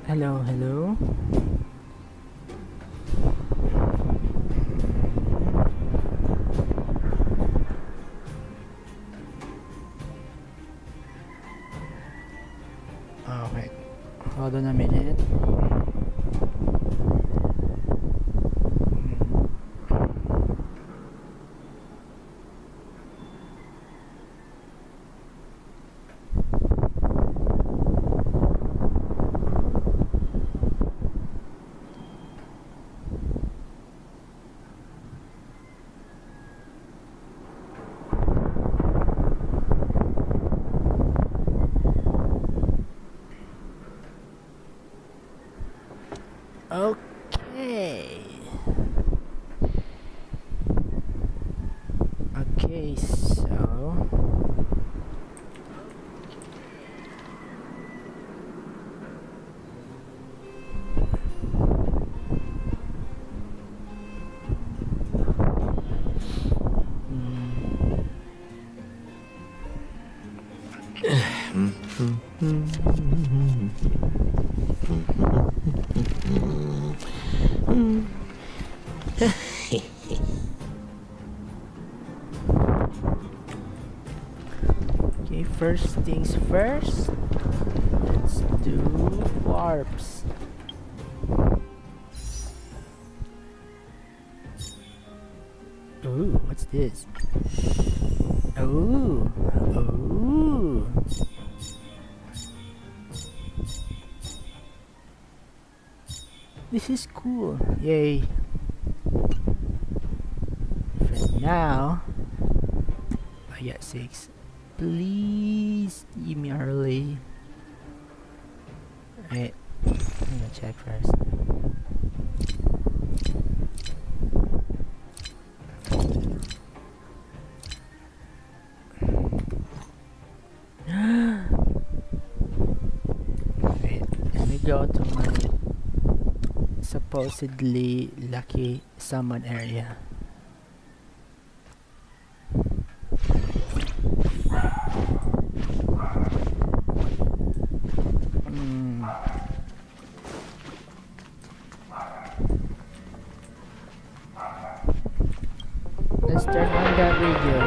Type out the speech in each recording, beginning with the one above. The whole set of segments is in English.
Hello, hello. Okay. Hold on a minute. Okay. Okay, so okay, first things first. Let's do warps. Ooh, what's this? Ooh, ooh. This is cool. Yay. For now, I got 6. Please give me early. Wait, I'm gonna check first. Wait, let me go to my supposedly lucky summon area. Let's turn on that radio.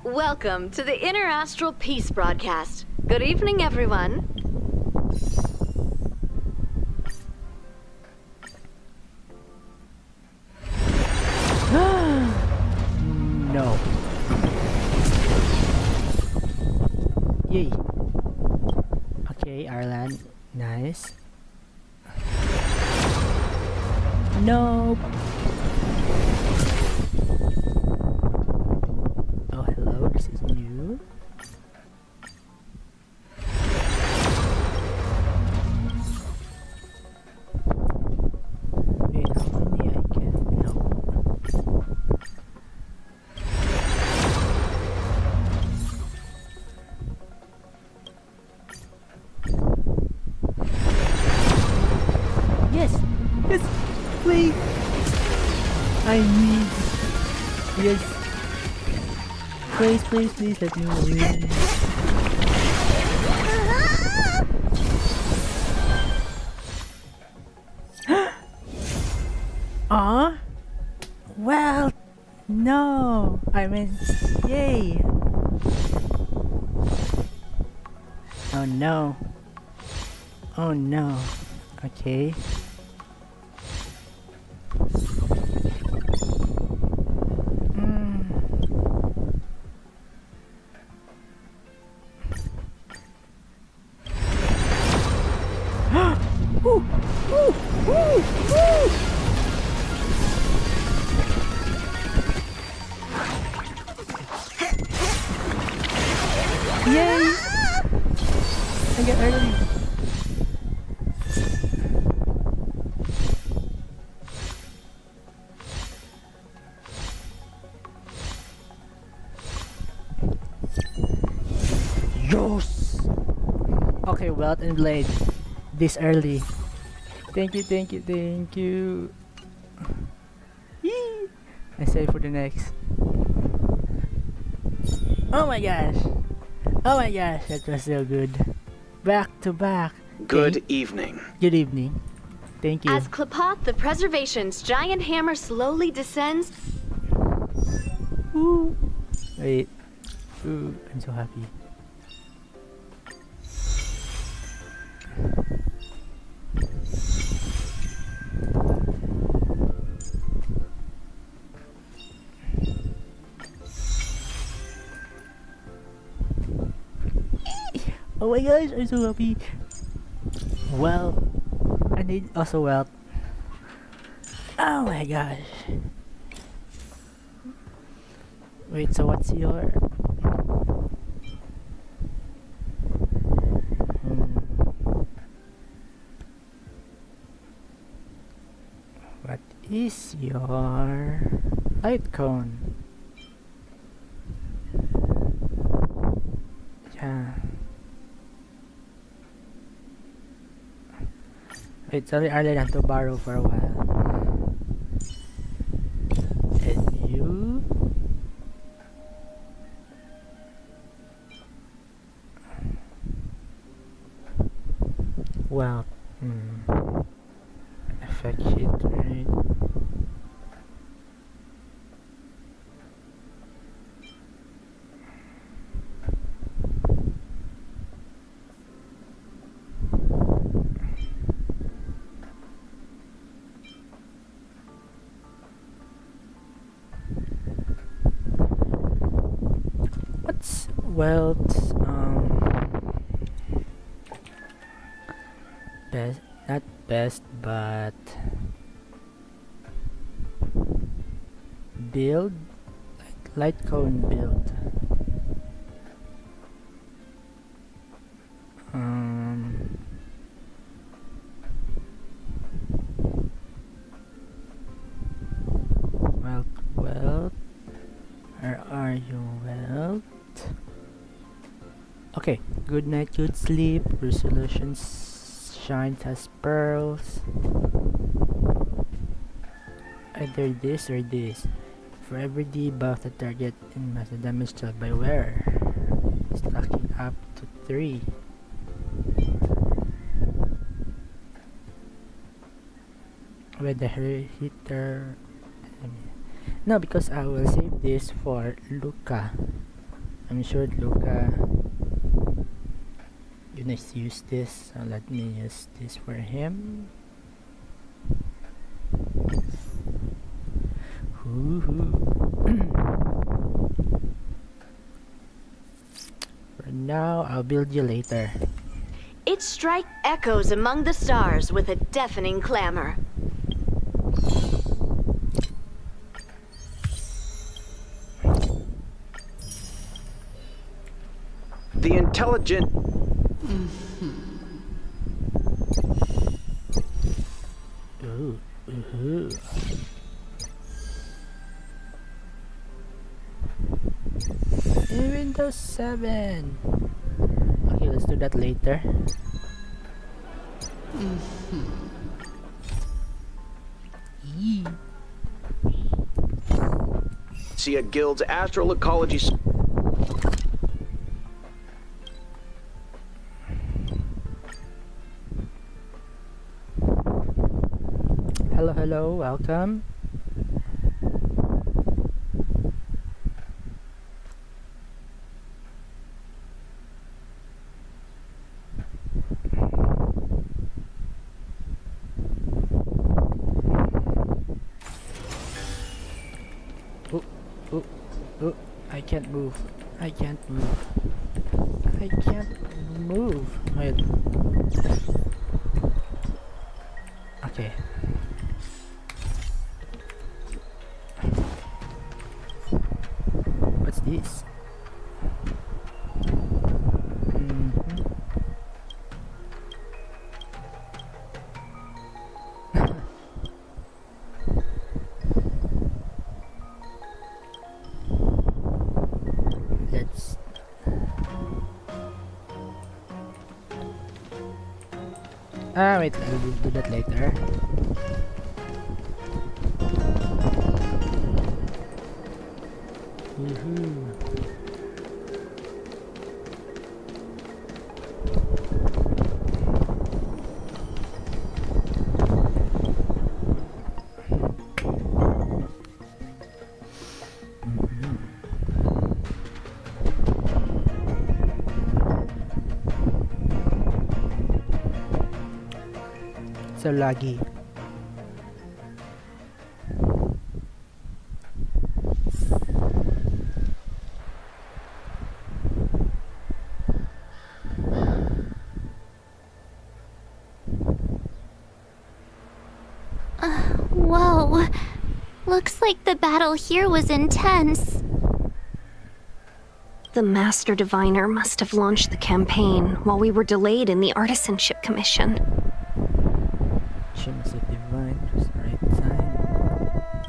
Welcome to the Inner Astral Peace broadcast. Good evening, everyone. No. Yay. Okay, Ireland. Nice. Nope. Oh, hello. This is new. Wait, how many I can? No. Yes! Yes! Please! I need... Yes! Please, please, please let me win. Aw? Well, no! I mean, yay! Oh no. Oh no. Okay. Ooh, ooh, ooh, ooh. Yay! I get early. Yes! Okay, Welt and Blade. This early. Thank you, thank you, thank you. Yee! I save for the next. Oh my gosh! Oh my gosh, that was so good. Back to back. Good Okay. evening. Good evening. Thank you. As Klapoth, the Preservation's giant hammer slowly descends, Ooh. Wait. Ooh, I'm so happy. Oh my gosh, I'm so happy. Well, I need also wealth. Oh my gosh. Wait, so what's your... What is your light cone? Yeah. Wait, sorry Arlen, to borrow for a while. And you? Well, effect sheet, right? What's wealth? Best, not best, but build, like light cone build. Wealth, where are you, wealth? Okay, good night, good sleep, resolution shines as pearls. Either this or this. For every debuff, the target in massive damage dealt by wearer, stacking up to 3. With the hitter. No, because I will save this for Luca. I'm sure Luca gonna use this, so let me use this for him. For now, I'll build you later. its strike echoes among the stars with a deafening clamor. The intelligent... Ooh, Windows 7. Okay, let's do that later. Yee. See a guild's astral ecology... Hello, hello, welcome. Oh, I can't move. I can't move. I can't move. Wait. Okay. What's this? Let's... wait, I'll do that later. Woohoo. so laggy. Whoa. Looks like the battle here was intense. The Master Diviner must have launched the campaign while we were delayed in the Artisanship Commission. She must have divined just the right time.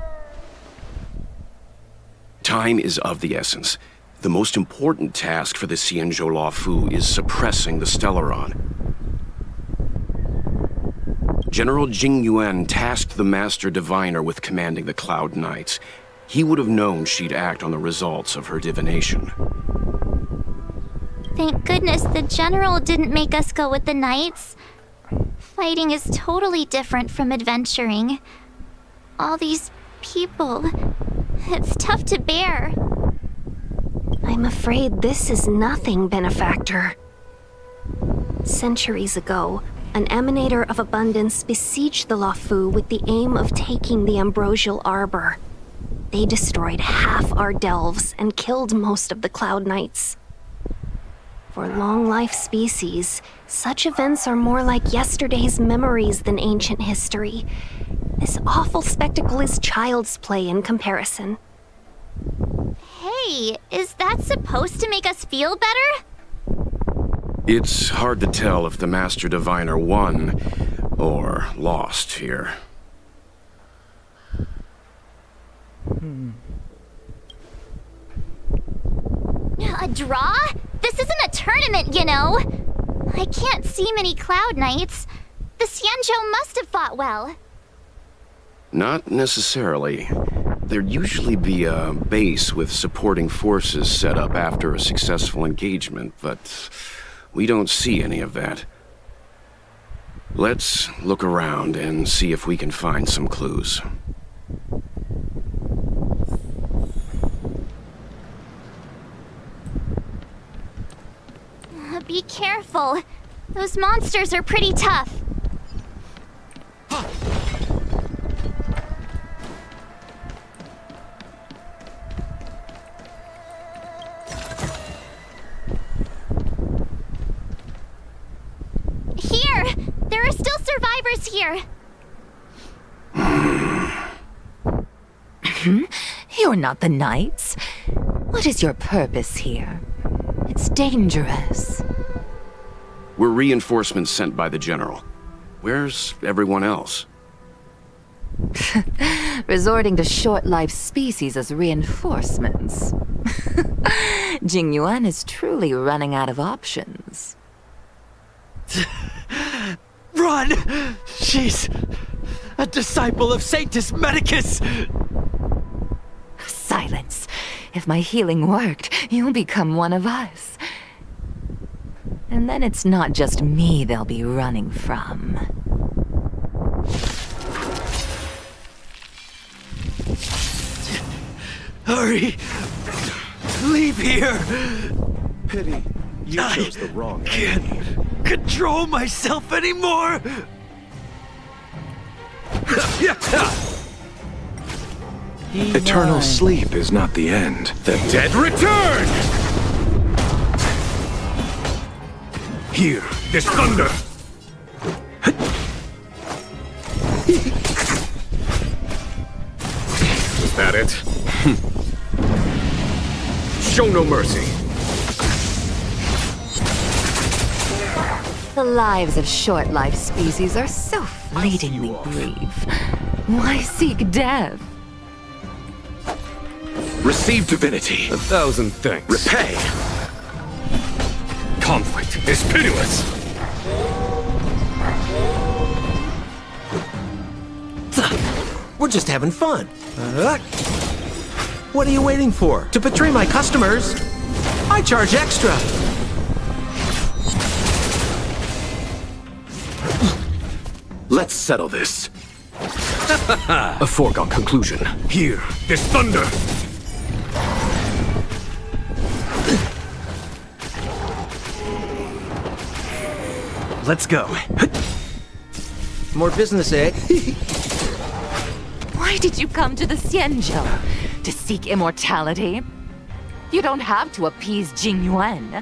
Time is of the essence. The most important task for the Xianzhou Luofu is suppressing the Stellaron. General Jing Yuan tasked the Master Diviner with commanding the Cloud Knights. He would have known she'd act on the results of her divination. Thank goodness the general didn't make us go with the knights. Fighting is totally different from adventuring. All these people, it's tough to bear. I'm afraid this is nothing, Benefactor. Centuries ago, an emanator of abundance besieged the Luofu with the aim of taking the Ambrosial Arbor. They destroyed half our delves and killed most of the Cloud Knights. For long-life species, such events are more like yesterday's memories than ancient history. This awful spectacle is child's play in comparison. Hey, is that supposed to make us feel better? It's hard to tell if the Master Diviner won or lost here. A draw? This isn't a tournament, you know. I can't see many Cloud Knights. The Xianzhou must have fought well. Not necessarily. There'd usually be a base with supporting forces set up after a successful engagement, but we don't see any of that. Let's look around and see if we can find some clues. Be careful. Those monsters are pretty tough. Here! There are still survivors here. You're not the Knights. What is your purpose here? It's dangerous. We're reinforcements sent by the General. Where's everyone else? Resorting to short-lived species as reinforcements. Jing Yuan is truly running out of options. Run! She's a disciple of Sanctus Medicus! Silence. If my healing worked, you'll become one of us. And then it's not just me they'll be running from. Hurry! Leave here! Pity. You chose the wrong enemy. Can't control myself anymore! Eternal sleep is not the end. The dead return! Here, this thunder! Was that it? Show no mercy. The lives of short-lived species are so fleetingly brief. Why seek death? Receive divinity. 1,000 thanks. Repay. Conflict is pitiless. We're just having fun. What are you waiting for? To betray my customers? I charge extra. Let's settle this. A foregone conclusion. Here, this thunder! Let's go. More business, eh? Why did you come to the Xianzhou? To seek immortality? You don't have to appease Jingyuan.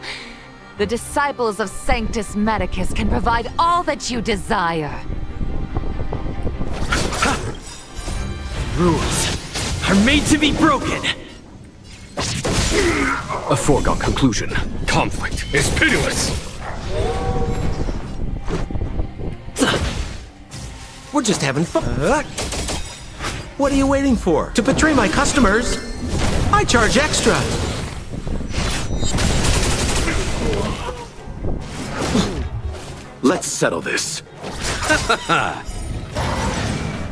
The disciples of Sanctus Medicus can provide all that you desire. Rules are made to be broken. A foregone conclusion. Conflict is pitiless. We're just having fun. What are you waiting for? To betray my customers? I charge extra. Let's settle this.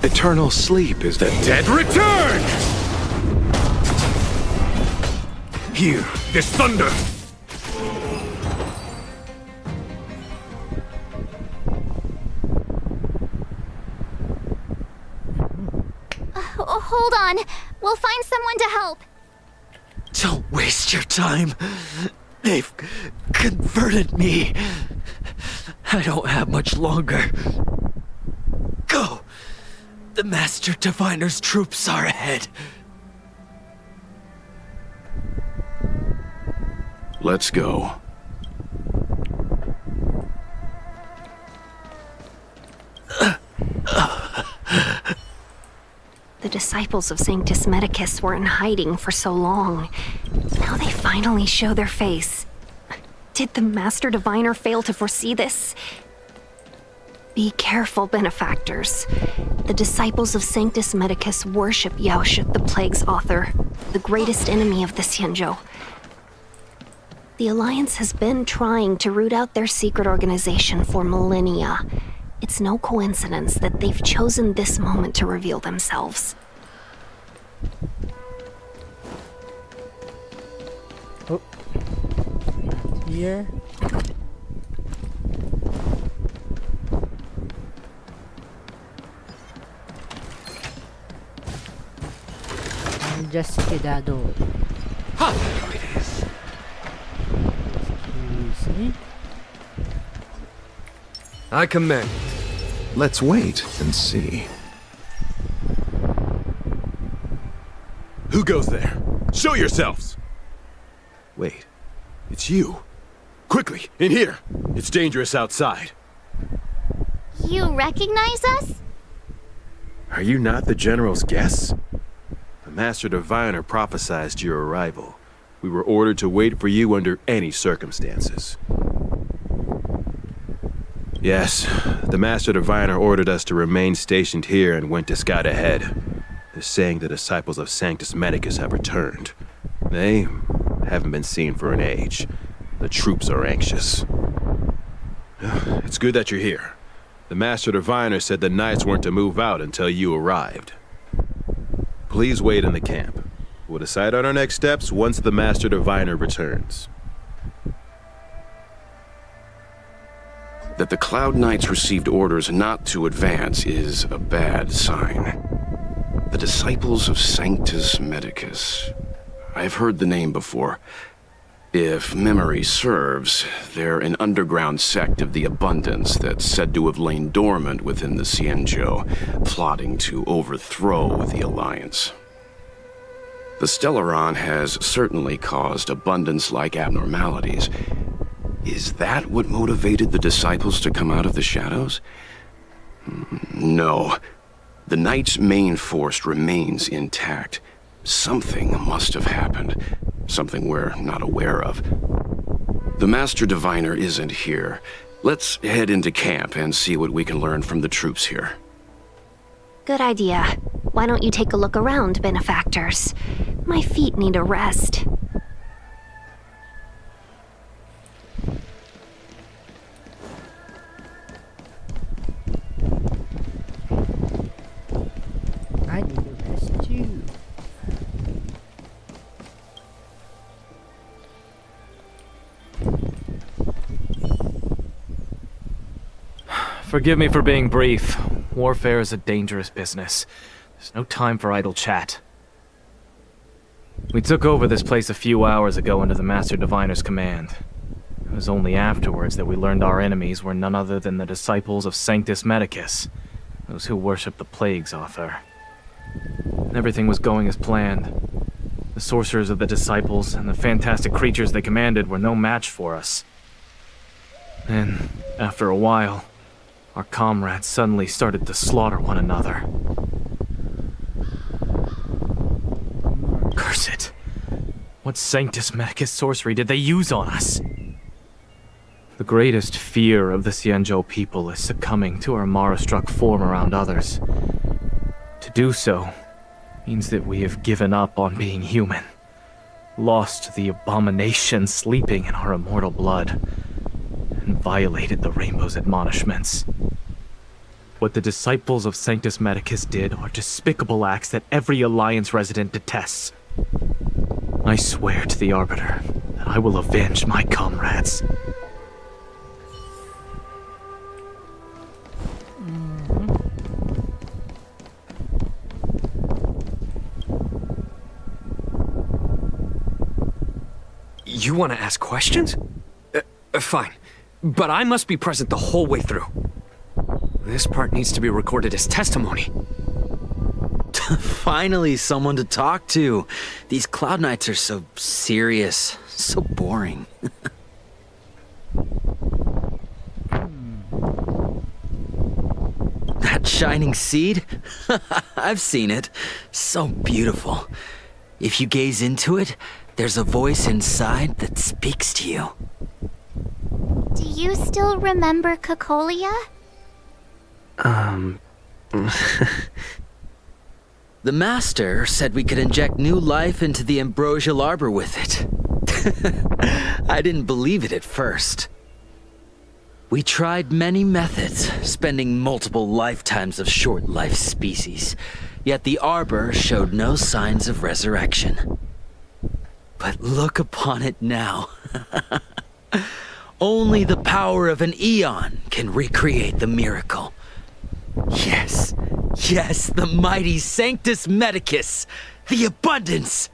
Eternal sleep is the dead return! Hear this thunder! Hold on. We'll find someone to help. Don't waste your time. They've converted me. I don't have much longer. Go! The Master Diviner's troops are ahead. Let's go. The disciples of Sanctus Medicus were in hiding for so long. Now they finally show their face. Did the Master Diviner fail to foresee this? Be careful, benefactors. The disciples of Sanctus Medicus worship Yaoshut, the Plague's author, the greatest enemy of the Xianzhou. The Alliance has been trying to root out their secret organization for millennia. It's no coincidence that they've chosen this moment to reveal themselves. Oh. Here. I'm just quedado. Excuse me. I commend. Let's wait and see. Who goes there? Show yourselves! Wait, it's you. Quickly, in here. It's dangerous outside. You recognize us? Are you not the General's guests? The Master Diviner prophesied your arrival. We were ordered to wait for you under any circumstances. Yes, the Master Diviner ordered us to remain stationed here and went to scout ahead. They're saying the disciples of Sanctus Medicus have returned. They haven't been seen for an age. The troops are anxious. It's good that you're here. The Master Diviner said the Knights weren't to move out until you arrived. Please wait in the camp. We'll decide on our next steps once the Master Diviner returns. That the Cloud Knights received orders not to advance is a bad sign. The Disciples of Sanctus Medicus. I've heard the name before. If memory serves, they're an underground sect of the Abundance that's said to have lain dormant within the Xianzhou, plotting to overthrow the Alliance. The Stellaron has certainly caused Abundance-like abnormalities. Is that what motivated the Disciples to come out of the shadows? No. The Knight's main force remains intact. Something must have happened. Something we're not aware of. The Master Diviner isn't here. Let's head into camp and see what we can learn from the troops here. Good idea. Why don't you take a look around, benefactors? My feet need a rest. I need a rest too. Forgive me for being brief. Warfare is a dangerous business. There's no time for idle chat. We took over this place a few hours ago under the Master Diviner's command. It was only afterwards that we learned our enemies were none other than the disciples of Sanctus Medicus. those who worship the plagues, Arthur. Everything was going as planned. The sorcerers of the disciples and the fantastic creatures they commanded were no match for us. Then, after a while, our comrades suddenly started to slaughter one another. Curse it! What Sanctus Medicus sorcery did they use on us? The greatest fear of the Xianzhou people is succumbing to our Mara-struck form around others. To do so means that we have given up on being human, lost the abomination sleeping in our immortal blood, and violated the Rainbow's admonishments. What the disciples of Sanctus Medicus did are despicable acts that every Alliance resident detests. I swear to the Arbiter that I will avenge my comrades. You want to ask questions? Fine. But I must be present the whole way through. This part needs to be recorded as testimony. Finally, someone to talk to. These Cloud Knights are so serious, so boring. That shining seed? I've seen it. So beautiful. If you gaze into it, there's a voice inside that speaks to you. Do you still remember Cocolia? The Master said we could inject new life into the ambrosial arbor with it. I didn't believe it at first. We tried many methods, spending multiple lifetimes of short-life species, yet the arbor showed no signs of resurrection. But look upon it now. Only the power of an eon can recreate the miracle. Yes, yes, the mighty Sanctus Medicus, the abundance.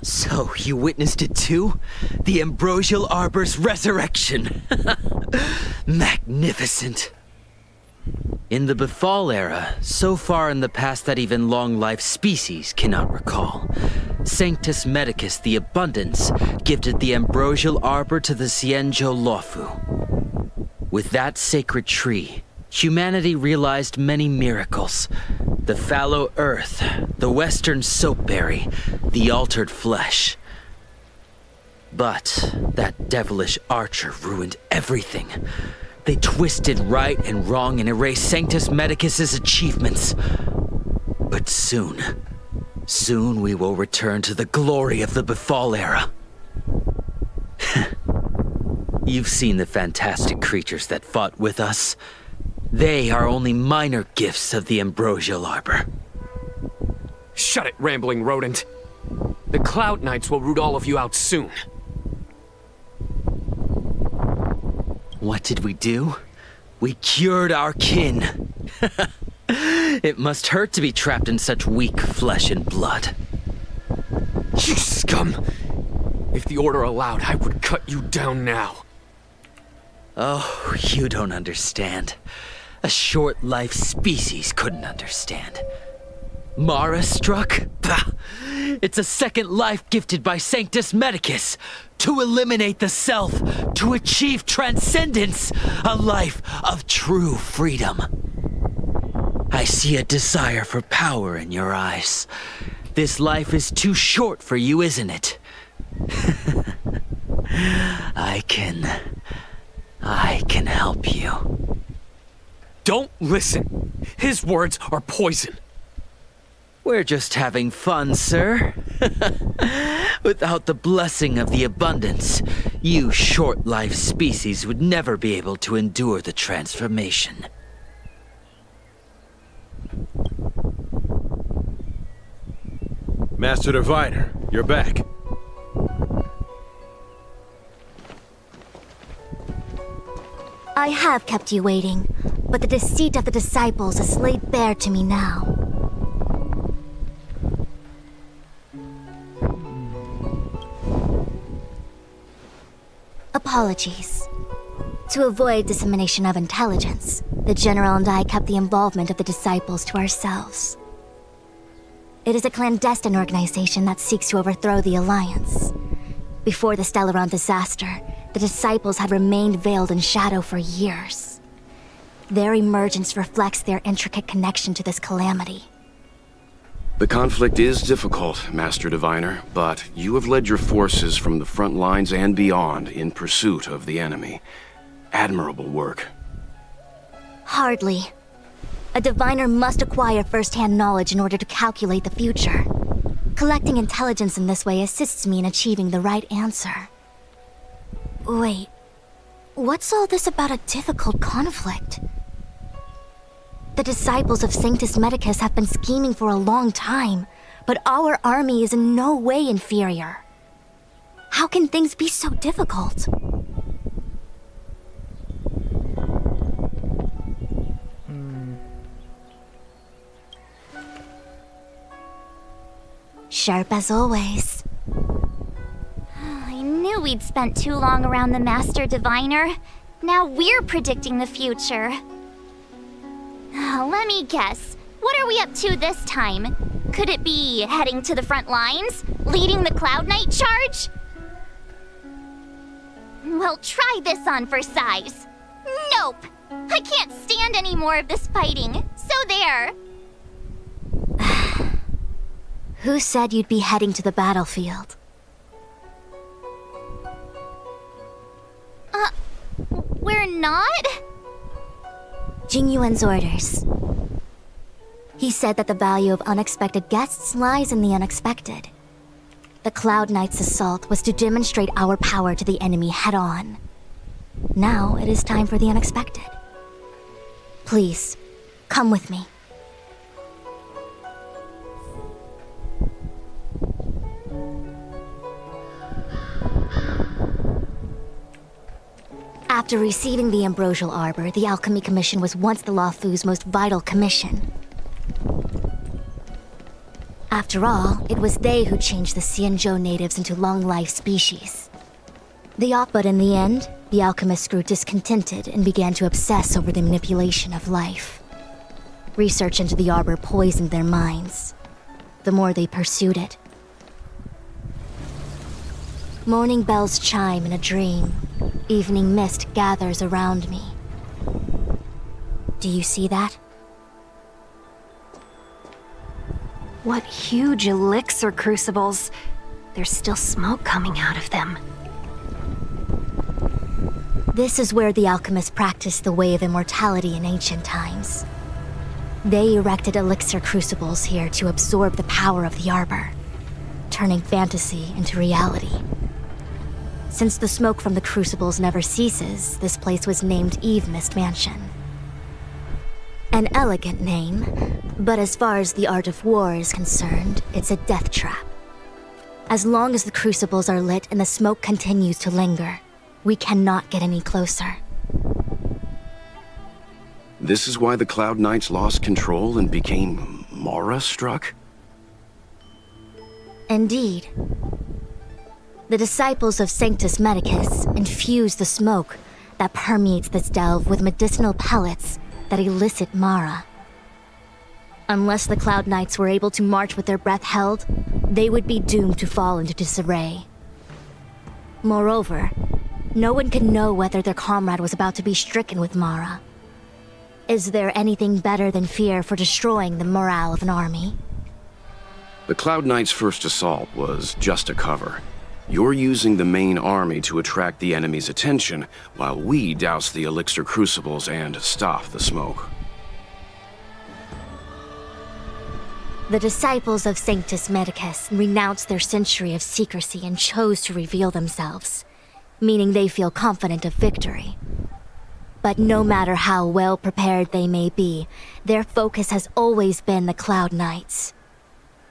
So, you witnessed it too? The ambrosial arbor's resurrection. Magnificent. In the Befall era, so far in the past that even long-life species cannot recall, Sanctus Medicus the Abundance gifted the ambrosial arbor to the Xianzhou Luofu. With that sacred tree, humanity realized many miracles. The fallow earth, the western soapberry, the altered flesh. But that devilish archer ruined everything. They twisted right and wrong and erased Sanctus Medicus's achievements. But soon we will return to the glory of the Befall era. You've seen the fantastic creatures that fought with us. They are only minor gifts of the ambrosial arbor. Shut it, rambling rodent. The Cloud Knights will root all of you out soon. What did we do? We cured our kin. It must hurt to be trapped in such weak flesh and blood. You scum! If the Order allowed, I would cut you down now. Oh, you don't understand. A short-life species couldn't understand. Mara struck? Bah! It's a second life gifted by Sanctus Medicus. To eliminate the self, to achieve transcendence, a life of true freedom. I see a desire for power in your eyes. This life is too short for you, isn't it? I can help you. Don't listen. His words are poison. We're just having fun, sir. Without the blessing of the abundance, you short-life species would never be able to endure the transformation. Master Diviner, you're back. I have kept you waiting, but the deceit of the disciples is laid bare to me now. Apologies. To avoid dissemination of intelligence, The General and I kept the involvement of the Disciples to ourselves. It is a clandestine organization that seeks to overthrow the Alliance. Before the Stellaron disaster, the Disciples had remained veiled in shadow for years. Their emergence reflects their intricate connection to this calamity. The conflict is difficult, Master Diviner, but you have led your forces from the front lines and beyond in pursuit of the enemy. Admirable work. Hardly. A diviner must acquire first-hand knowledge in order to calculate the future. Collecting intelligence in this way assists me in achieving the right answer. Wait, what's all this about a difficult conflict? The disciples of Sanctus Medicus have been scheming for a long time, but our army is in no way inferior. How can things be so difficult? Sharp as always. I knew we'd spent too long around the Master Diviner. Now we're predicting the future. Let me guess. What are we up to this time? Could it be heading to the front lines? Leading the Cloud Knight charge? Well, try this on for size. Nope! I can't stand any more of this fighting. So there. Who said you'd be heading to the battlefield? We're not? Jingyuan's orders. He said that the value of unexpected guests lies in the unexpected. The Cloud Knight's assault was to demonstrate our power to the enemy head-on. Now it is time for the unexpected. Please, come with me. After receiving the Ambrosial Arbor, the Alchemy Commission was once the Luofu's most vital commission. After all, it was they who changed the Xianzhou natives into long-life species. But in the end, the alchemists grew discontented and began to obsess over the manipulation of life. Research into the Arbor poisoned their minds. The more they pursued it. Morning bells chime in a dream. Evening mist gathers around me. Do you see that? What huge elixir crucibles. There's still smoke coming out of them. This is where the alchemists practiced the way of immortality in ancient times. They erected elixir crucibles here to absorb the power of the Arbor, turning fantasy into reality. Since the smoke from the crucibles never ceases, this place was named Eve Mist Mansion. An elegant name, but as far as the art of war is concerned, it's a death trap. As long as the crucibles are lit and the smoke continues to linger, we cannot get any closer. This is why the Cloud Knights lost control and became Mara-struck? Indeed. The disciples of Sanctus Medicus infuse the smoke that permeates this delve with medicinal pellets that elicit Mara. Unless the Cloud Knights were able to march with their breath held, they would be doomed to fall into disarray. Moreover, no one could know whether their comrade was about to be stricken with Mara. Is there anything better than fear for destroying the morale of an army? The Cloud Knights' first assault was just a cover. You're using the main army to attract the enemy's attention, while we douse the elixir crucibles and stop the smoke. The disciples of Sanctus Medicus renounced their century of secrecy and chose to reveal themselves, meaning they feel confident of victory. But no matter how well prepared they may be, their focus has always been the Cloud Knights.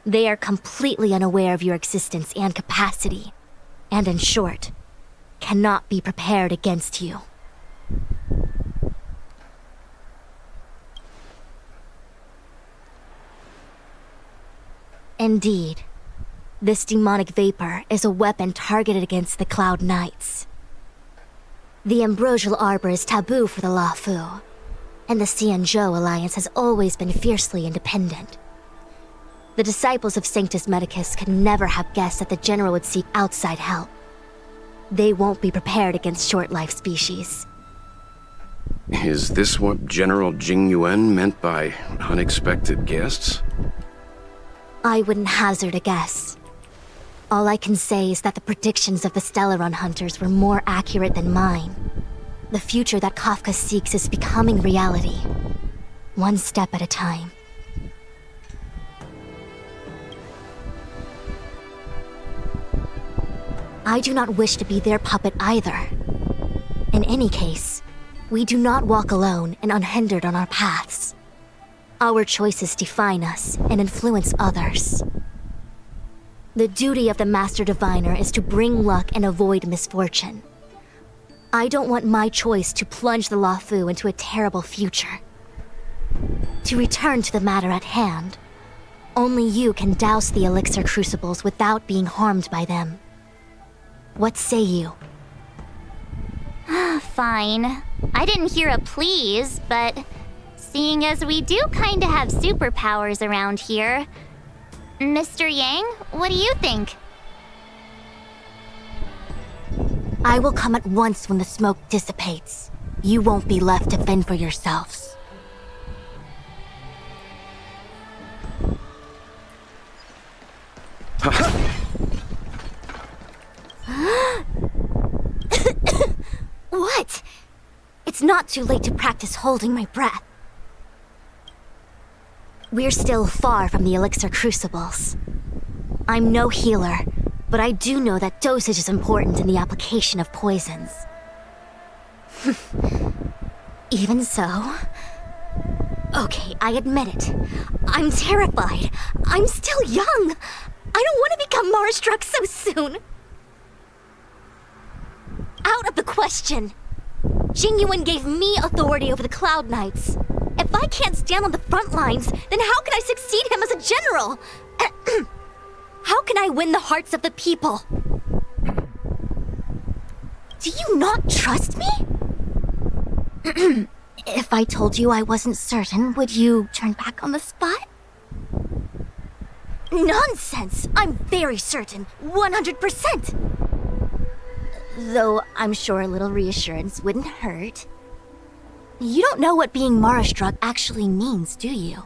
They are completely unaware of your existence and capacity, and in short, cannot be prepared against you. Indeed, this demonic vapor is a weapon targeted against the Cloud Knights. The Ambrosial Arbor is taboo for the Luofu. and the Xianzhou alliance has always been fiercely independent. The disciples of Sanctus Medicus could never have guessed that the General would seek outside help. They won't be prepared against short-life species. Is this what General Jingyuan meant by unexpected guests? I wouldn't hazard a guess. All I can say is that the predictions of the Stellaron hunters were more accurate than mine. The future that Kafka seeks is becoming reality, one step at a time. I do not wish to be their puppet either. In any case, we do not walk alone and unhindered on our paths. Our choices define us and influence others. The duty of the Master Diviner is to bring luck and avoid misfortune. I don't want my choice to plunge the Luofu into a terrible future. To return to the matter at hand, only you can douse the elixir crucibles without being harmed by them. What say you? Fine. I didn't hear a please, but seeing as we do kinda have superpowers around here, Mr. Yang, what do you think? I will come at once when the smoke dissipates. You won't be left to fend for yourselves. What? It's not too late to practice holding my breath. We're still far from the elixir crucibles. I'm no healer, but I do know that dosage is important in the application of poisons. Even so... Okay, I admit it. I'm terrified. I'm still young. I don't want to become Mara-struck so soon. Out of the question. Jingyuan gave me authority over the Cloud Knights. If I can't stand on the front lines, then how can I succeed him as a general? How can I win the hearts of the people? Do you not trust me? If I told you I wasn't certain, would you turn back on the spot? Nonsense! I'm very certain, 100%! Though I'm sure a little reassurance wouldn't hurt. You don't know what being Mara-struck actually means, do you?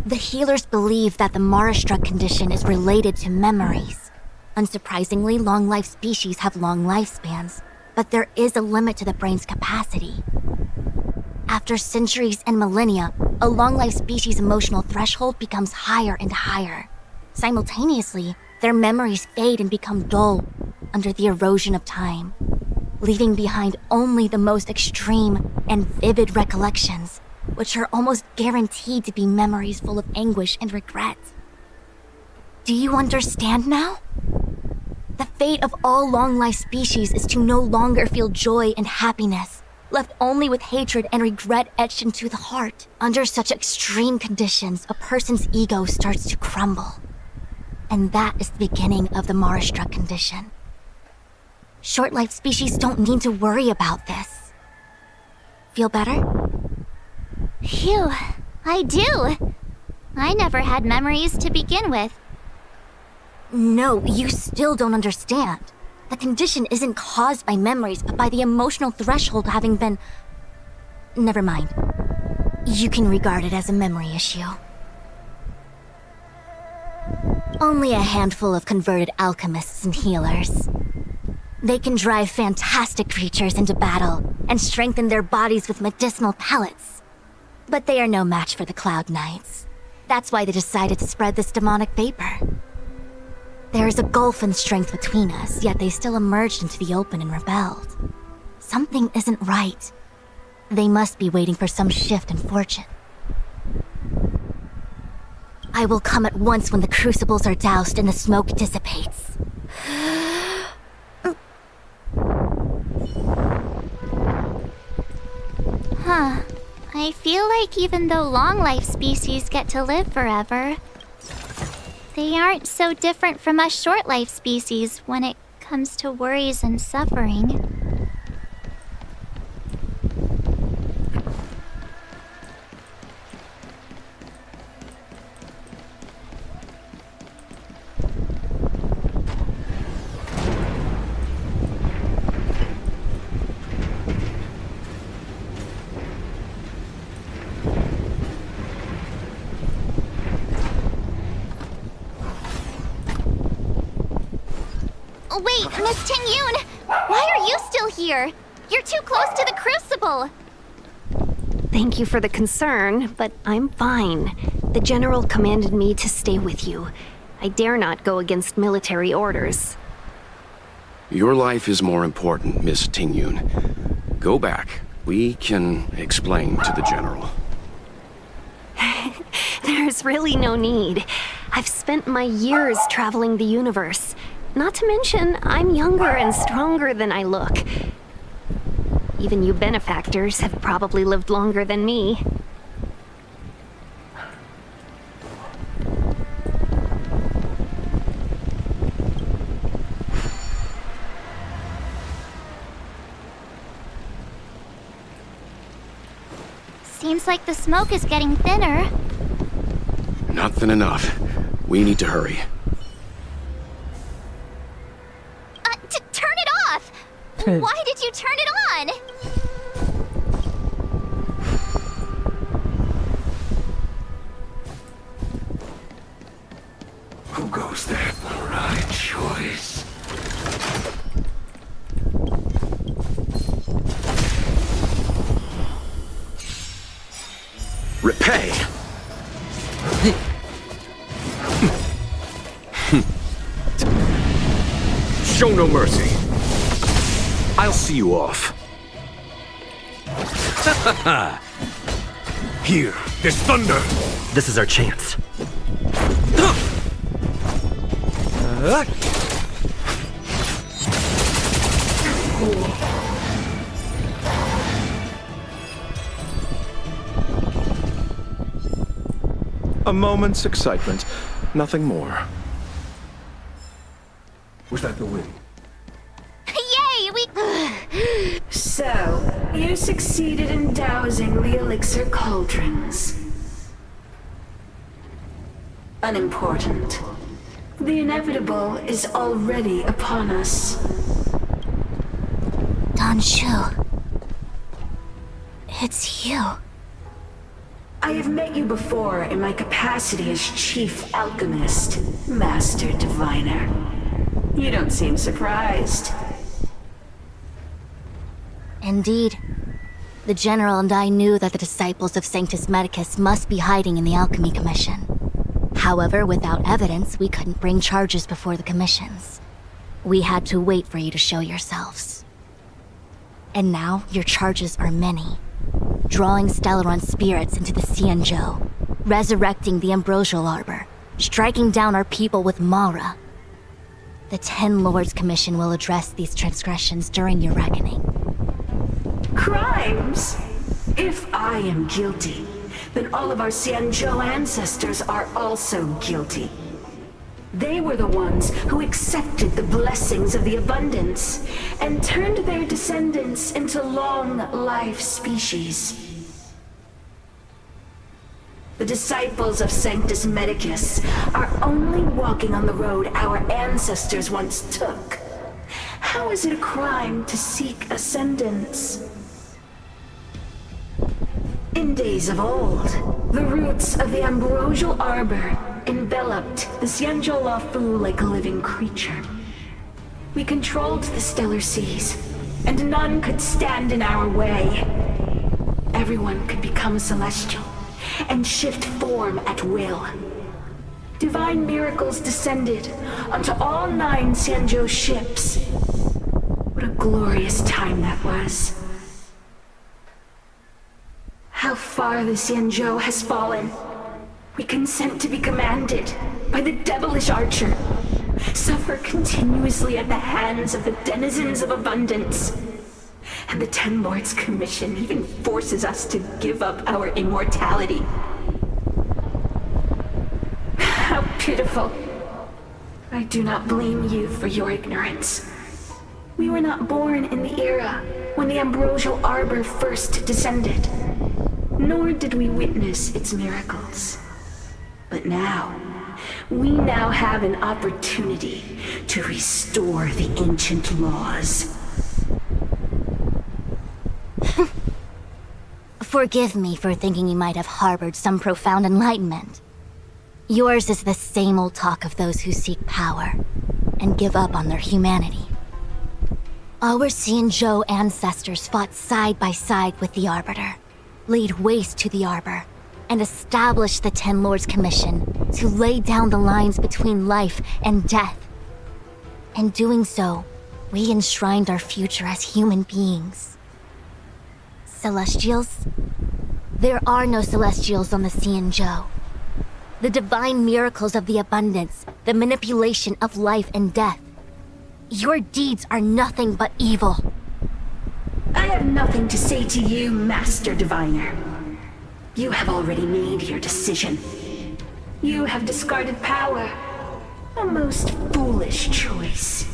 The healers believe that the Mara-struck condition is related to memories. Unsurprisingly, long-life species have long lifespans, but there is a limit to the brain's capacity. After centuries and millennia, a long-life species' emotional threshold becomes higher and higher. Simultaneously, their memories fade and become dull under the erosion of time, leaving behind only the most extreme and vivid recollections, which are almost guaranteed to be memories full of anguish and regret. Do you understand now? The fate of all long-life species is to no longer feel joy and happiness, left only with hatred and regret etched into the heart. Under such extreme conditions, a person's ego starts to crumble. And that is the beginning of the Mara-struck condition. Short-life species don't need to worry about this. Feel better? Phew, I do. I never had memories to begin with. No, you still don't understand. The condition isn't caused by memories, but by the emotional threshold having been... Never mind. You can regard it as a memory issue. Only a handful of converted alchemists and healers. They can drive fantastic creatures into battle and strengthen their bodies with medicinal pellets. But they are no match for the Cloud Knights. That's why they decided to spread this demonic vapor. There is a gulf in strength between us, yet they still emerged into the open and rebelled. Something isn't right. They must be waiting for some shift in fortune. I will come at once when the crucibles are doused and the smoke dissipates. Huh. I feel like even though long-life species get to live forever, they aren't so different from us short-life species when it comes to worries and suffering. Wait, Miss Ting-Yun! Why are you still here? You're too close to the Crucible! Thank you for the concern, but I'm fine. The General commanded me to stay with you. I dare not go against military orders. Your life is more important, Miss Ting-Yun. Go back. We can explain to the General. There's really no need. I've spent my years traveling the universe. Not to mention, I'm younger and stronger than I look. Even you benefactors have probably lived longer than me. Seems like the smoke is getting thinner. Not thin enough. We need to hurry. Turn it off! Why did you turn it on? Who goes there? The right choice. Repay! Show no mercy. I'll see you off. Here, there's thunder. This is our chance. A moment's excitement, nothing more. Was that the wind? Yay, we... So, you succeeded in dousing the elixir cauldrons. Unimportant. The inevitable is already upon us. Don Shu. It's you. I have met you before in my capacity as Chief Alchemist, Master Diviner. You don't seem surprised. Indeed. The General and I knew that the disciples of Sanctus Medicus must be hiding in the Alchemy Commission. However, without evidence, we couldn't bring charges before the commissions. We had to wait for you to show yourselves. And now, your charges are many. Drawing Stellaron spirits into the Xianzhou, resurrecting the Ambrosial Arbor, striking down our people with Mara. The Ten Lords Commission will address these transgressions during your reckoning. Crimes? If I am guilty, then all of our Xianzhou ancestors are also guilty. They were the ones who accepted the blessings of the abundance and turned their descendants into long-life species. The disciples of Sanctus Medicus are only walking on the road our ancestors once took. How is it a crime to seek ascendance? In days of old, the roots of the Ambrosial Arbor enveloped the Xianzhou Luofu like a living creature. We controlled the stellar seas, and none could stand in our way. Everyone could become celestial and shift form at will. Divine miracles descended onto all 9 Xianzhou ships. What a glorious time that was. How far the Xianzhou has fallen. We consent to be commanded by the devilish archer. Suffer continuously at the hands of the denizens of abundance. And the Ten Lords Commission even forces us to give up our immortality. How pitiful. I do not blame you for your ignorance. We were not born in the era when the Ambrosial Arbor first descended, nor did we witness its miracles. But now, we now have an opportunity to restore the ancient laws. Forgive me for thinking you might have harbored some profound enlightenment. Yours is the same old talk of those who seek power. and give up on their humanity. Our Xianzhou ancestors fought side by side with the Arbiter, laid waste to the Arbor, and established the Ten Lords Commission to lay down the lines between life and death. In doing so, we enshrined our future as human beings. Celestials? There are no Celestials on the Xianzhou. The divine miracles of the abundance, the manipulation of life and death. Your deeds are nothing but evil. I have nothing to say to you, Master Diviner. You have already made your decision. You have discarded power. A most foolish choice.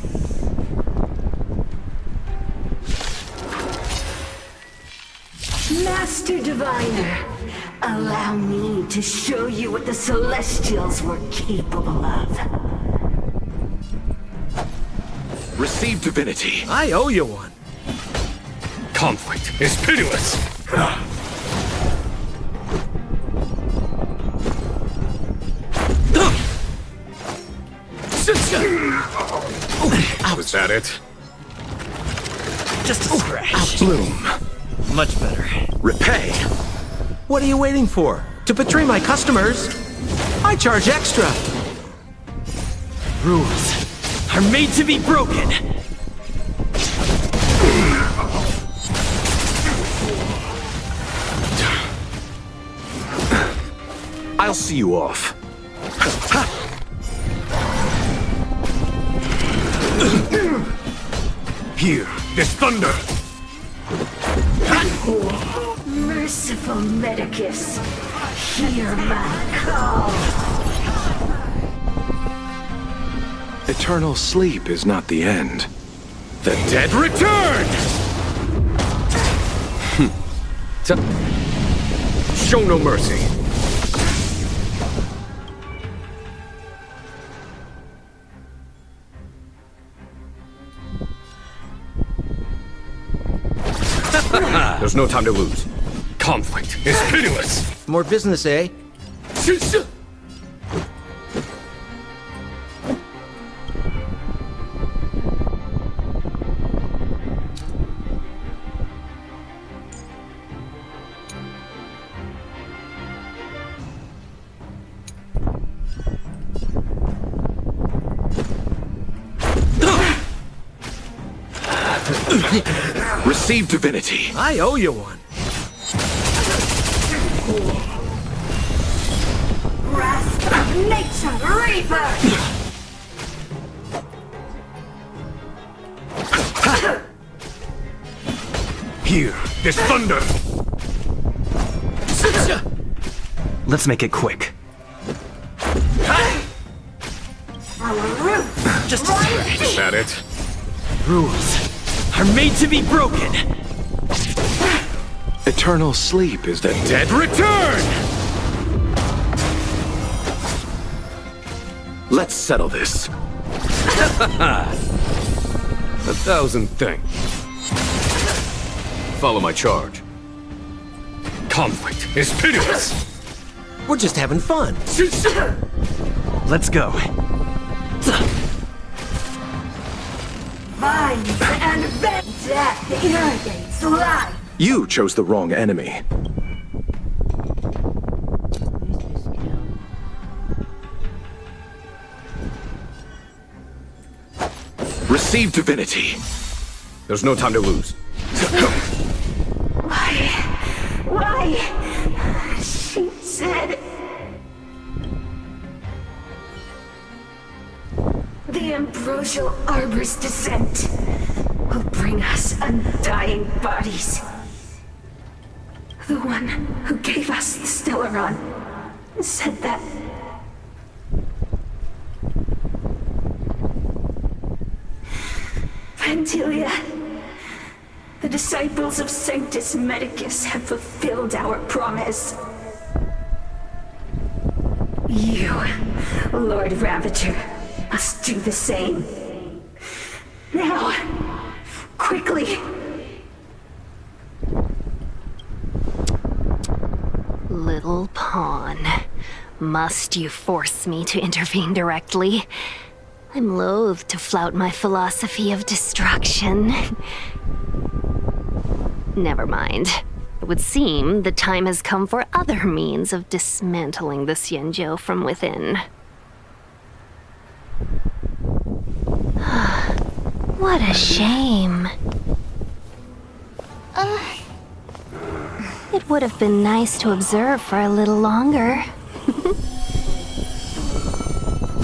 Master Diviner, allow me to show you what the Celestials were capable of. Receive divinity. I owe you one. Conflict is pitiless. Was that it? Just a scratch. Bloom. Much better. Repay. What are you waiting for? To betray my customers? I charge extra. Rules are made to be broken. I'll see you off. Here, this thunder. Merciful Medicus, hear my call. Eternal sleep is not the end. The dead return! Show no mercy. There's no time to lose. Conflict is pitiless. More business, eh? Receive divinity. I owe you one. Wrath of Nature Reaper! Here, this thunder. Let's make it quick. Our roots! Just a scratch. Is that it? Rules are made to be broken. Eternal sleep is the Dead return! Let's settle this. 1,000 things. Follow my charge. Conflict is pitiless. We're just having fun. Let's go. Vines and vent death irrigates life. You chose the wrong enemy. Receive divinity. There's no time to lose. Why? She said... The Ambrosial Arbor's descent will bring us undying bodies. The one who gave us the Stellaron said that. Pantilia, the disciples of Sanctus Medicus have fulfilled our promise. You, Lord Ravager, must do the same. Now, quickly. Little pawn. Must you force me to intervene directly? I'm loath to flout my philosophy of destruction. Never mind. It would seem the time has come for other means of dismantling the Xianzhou from within. What a shame. It would have been nice to observe for a little longer.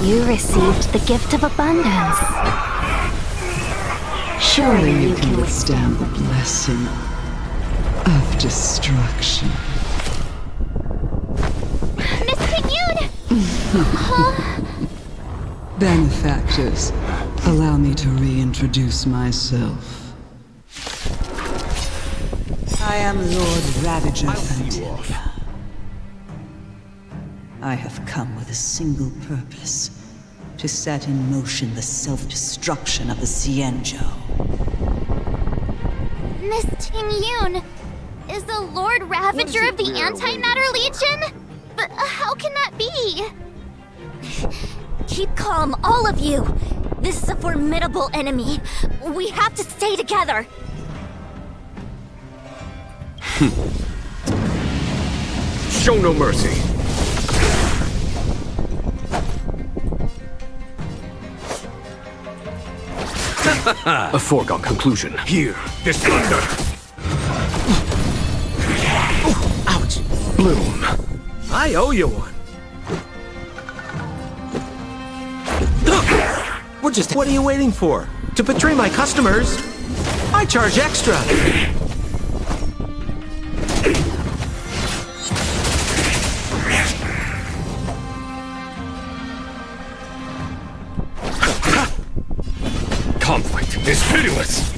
You received the gift of abundance. Surely you can withstand the blessing of destruction. Miss Pingyun! Benefactors, allow me to reintroduce myself. I am Lord Ravager Fantilia. I have come with a single purpose: to set in motion the self-destruction of the Xianzhou. Miss Tingyun is the Lord Ravager of the Antimatter Legion? But how can that be? Keep calm, all of you. This is a formidable enemy. We have to stay together. Show no mercy. A foregone conclusion. Here, this thunder. Ouch! Bloom. I owe you one. What are you waiting for? To betray my customers? I charge extra. Conflict is pitiless.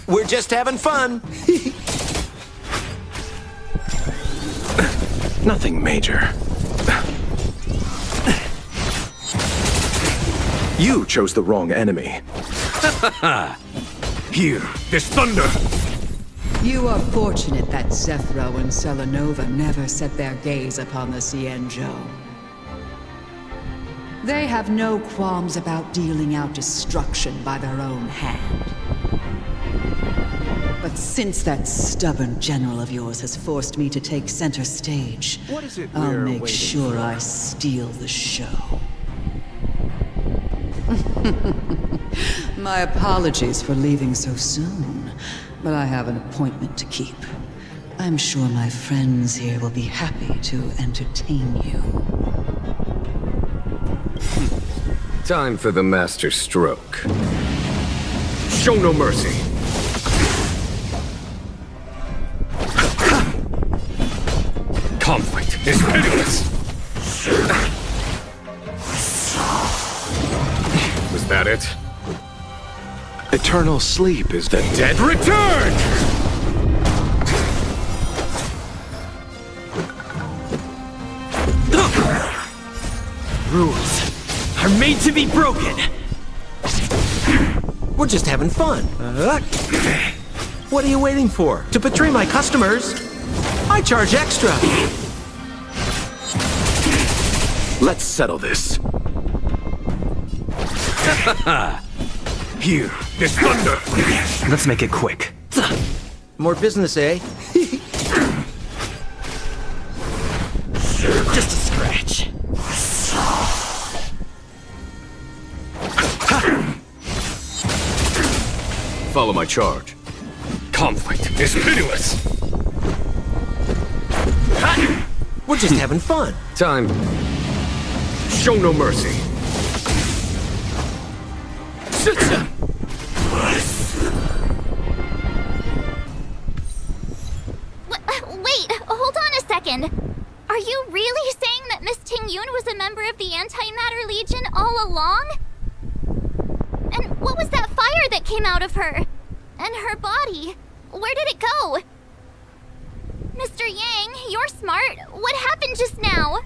We're just having fun. Nothing major. You chose the wrong enemy. Here, this thunder. You are fortunate that Zethro and Selenova never set their gaze upon the Xianzhou. They have no qualms about dealing out destruction by their own hand. But since that stubborn general of yours has forced me to take center stage, What is it I'll we're make waiting sure for? I steal the show. My apologies for leaving so soon, but I have an appointment to keep. I'm sure my friends here will be happy to entertain you. Time for the master stroke. Show no mercy. Conflict is pitiless. Was that it? Eternal sleep is The dead return! Rules are made to be broken. We're just having fun. What are you waiting for? To betray my customers? I charge extra. Let's settle this. Here, this thunder. Let's make it quick. More business, eh? Just a scratch. Follow my charge. Conflict is pitiless. We're just having fun. Time. Show no mercy. Wait, hold on a second. Are you really saying that Miss Tingyun was a member of the Antimatter Legion all along? And what was that fire that came out of her? And her body? Where did it go? Mr. Yang, you're smart. What happened just now?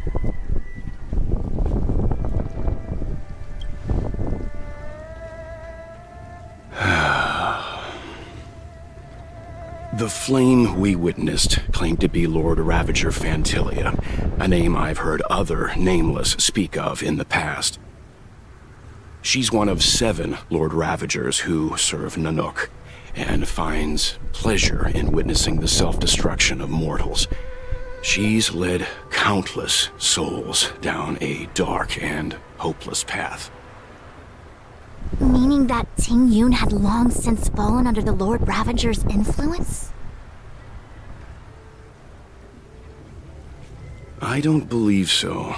The The flame we witnessed claimed to be Lord Ravager Fantilia, a name I've heard other Nameless speak of in the past. She's one of 7 Lord Ravagers who serve Nanook, and finds pleasure in witnessing the self-destruction of mortals. She's led countless souls down a dark and hopeless path. Meaning that Ting Yun had long since fallen under the Lord Ravager's influence? I don't believe so.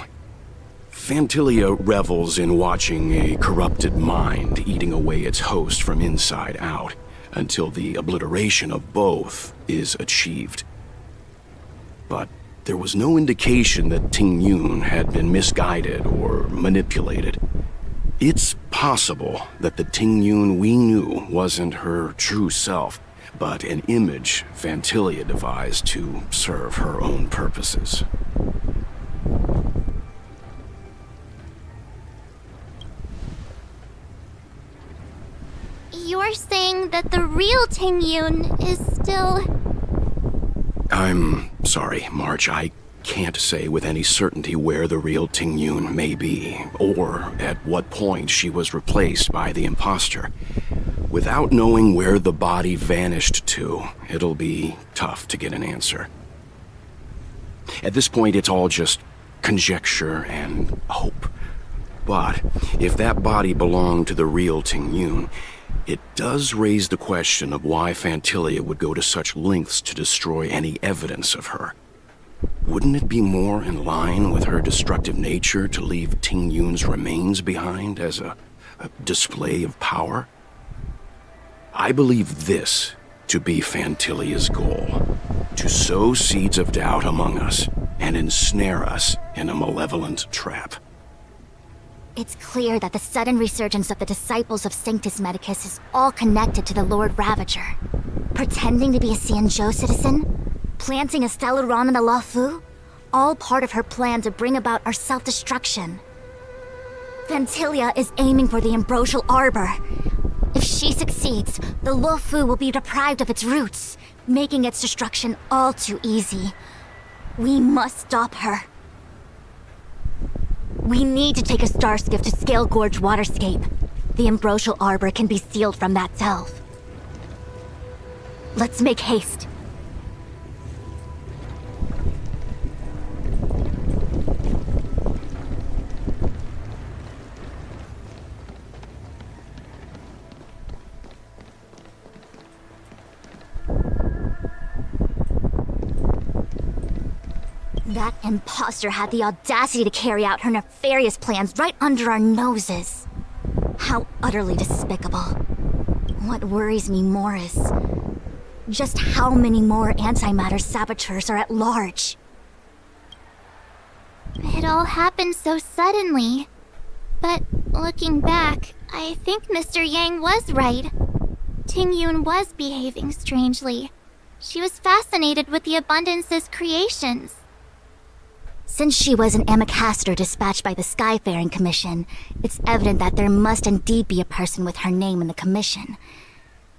Fantilia revels in watching a corrupted mind eating away its host from inside out, until the obliteration of both is achieved. But there was no indication that Ting Yun had been misguided or manipulated. It's possible that the Ting Yun we knew wasn't her true self, but an image Fantilia devised to serve her own purposes. You're saying that the real Ting Yun is still... I'm sorry, March. I can't say with any certainty where the real Ting Yun may be, or at what point she was replaced by the imposter. Without knowing where the body vanished to, it'll be tough to get an answer. At this point, it's all just conjecture and hope. But if that body belonged to the real Ting Yun, it does raise the question of why Fantilia would go to such lengths to destroy any evidence of her. Wouldn't it be more in line with her destructive nature to leave Ting Yun's remains behind as a display of power? I believe this to be Fantilia's goal: to sow seeds of doubt among us and ensnare us in a malevolent trap. It's clear that the sudden resurgence of the disciples of Sanctus Medicus is all connected to the Lord Ravager. Pretending to be a Xianzhou citizen, planting a Stellaron in the Luofu, all part of her plan to bring about our self-destruction. Fantilia is aiming for the Ambrosial Arbor. If she succeeds, the Luofu will be deprived of its roots, making its destruction all too easy. We must stop her. We need to take a star skiff to Scale Gorge Waterscape. The Ambrosial Arbor can be sealed from that delve. Let's make haste. That imposter had the audacity to carry out her nefarious plans right under our noses. How utterly despicable. What worries me more is just how many more antimatter saboteurs are at large. It all happened so suddenly. But looking back, I think Mr. Yang was right. Ting Yun was behaving strangely. She was fascinated with the Abundance's creations. Since she was an Amicastor dispatched by the Skyfaring Commission, it's evident that there must indeed be a person with her name in the commission.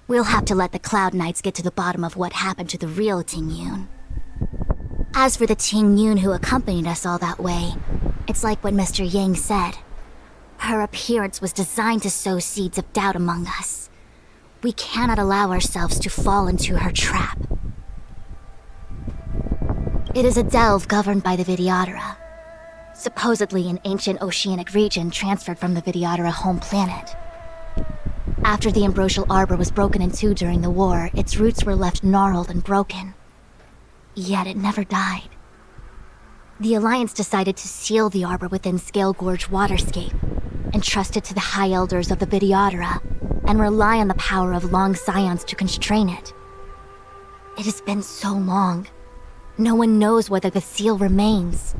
We'll have to let the Cloud Knights get to the bottom of what happened to the real Ting Yun. As for the Ting Yun who accompanied us all that way, it's like what Mr. Yang said. Her appearance was designed to sow seeds of doubt among us. We cannot allow ourselves to fall into her trap. It is a delve governed by the Vidyadhara, supposedly an ancient oceanic region transferred from the Vidyadhara home planet. After the Ambrosial Arbor was broken in two during the war, its roots were left gnarled and broken. Yet it never died. The Alliance decided to seal the arbor within Scale Gorge Waterscape, entrust it to the High Elders of the Vidyadhara, and rely on the power of long scions to constrain it. It has been so long. No one knows whether the seal remains.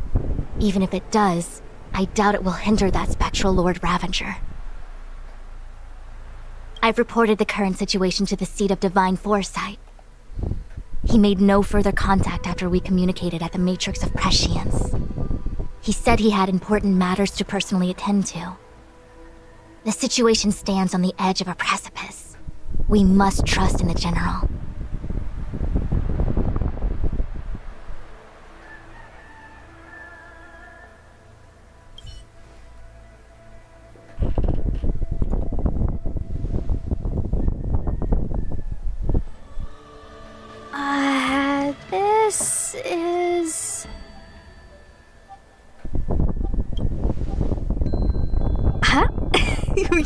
Even if it does, I doubt it will hinder that spectral Lord Ravager. I've reported the current situation to the Seat of Divine Foresight. He made no further contact after we communicated at the Matrix of Prescience. He said he had important matters to personally attend to. The situation stands on the edge of a precipice. We must trust in the General.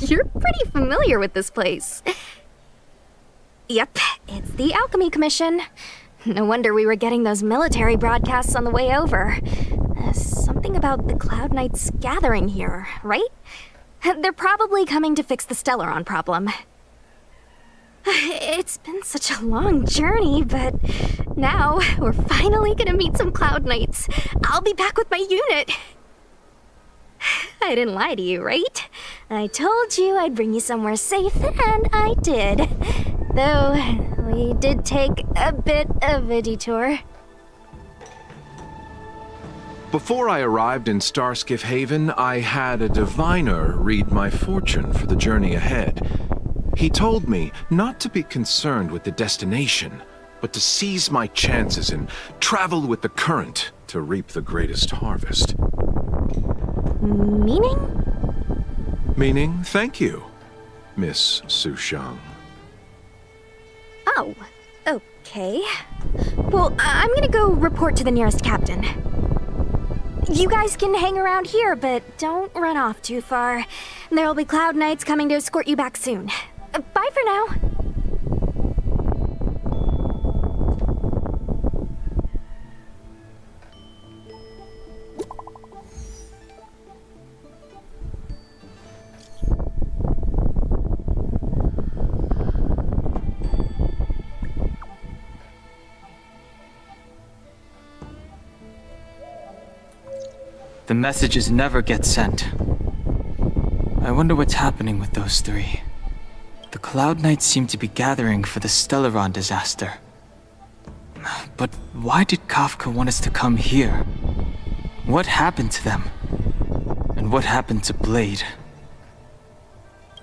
You're pretty familiar with this place. Yep, it's the Alchemy Commission. No wonder we were getting those military broadcasts on the way over. Something about the Cloud Knights gathering here, right? They're probably coming to fix the Stellaron problem. It's been such a long journey, but now we're finally gonna meet some Cloud Knights. I'll be back with my unit. I didn't lie to you, right? I told you I'd bring you somewhere safe, and I did. Though, we did take a bit of a detour. Before I arrived in Starskiff Haven, I had a diviner read my fortune for the journey ahead. He told me not to be concerned with the destination, but to seize my chances and travel with the current to reap the greatest harvest. Meaning? Meaning, thank you, Miss Sushang. Oh, okay. Well, I'm gonna go report to the nearest captain. You guys can hang around here, but don't run off too far. There'll be Cloud Knights coming to escort you back soon. Bye for now. The messages never get sent. I wonder what's happening with those three. The Cloud Knights seem to be gathering for the Stellaron disaster. But why did Kafka want us to come here? What happened to them? And what happened to Blade?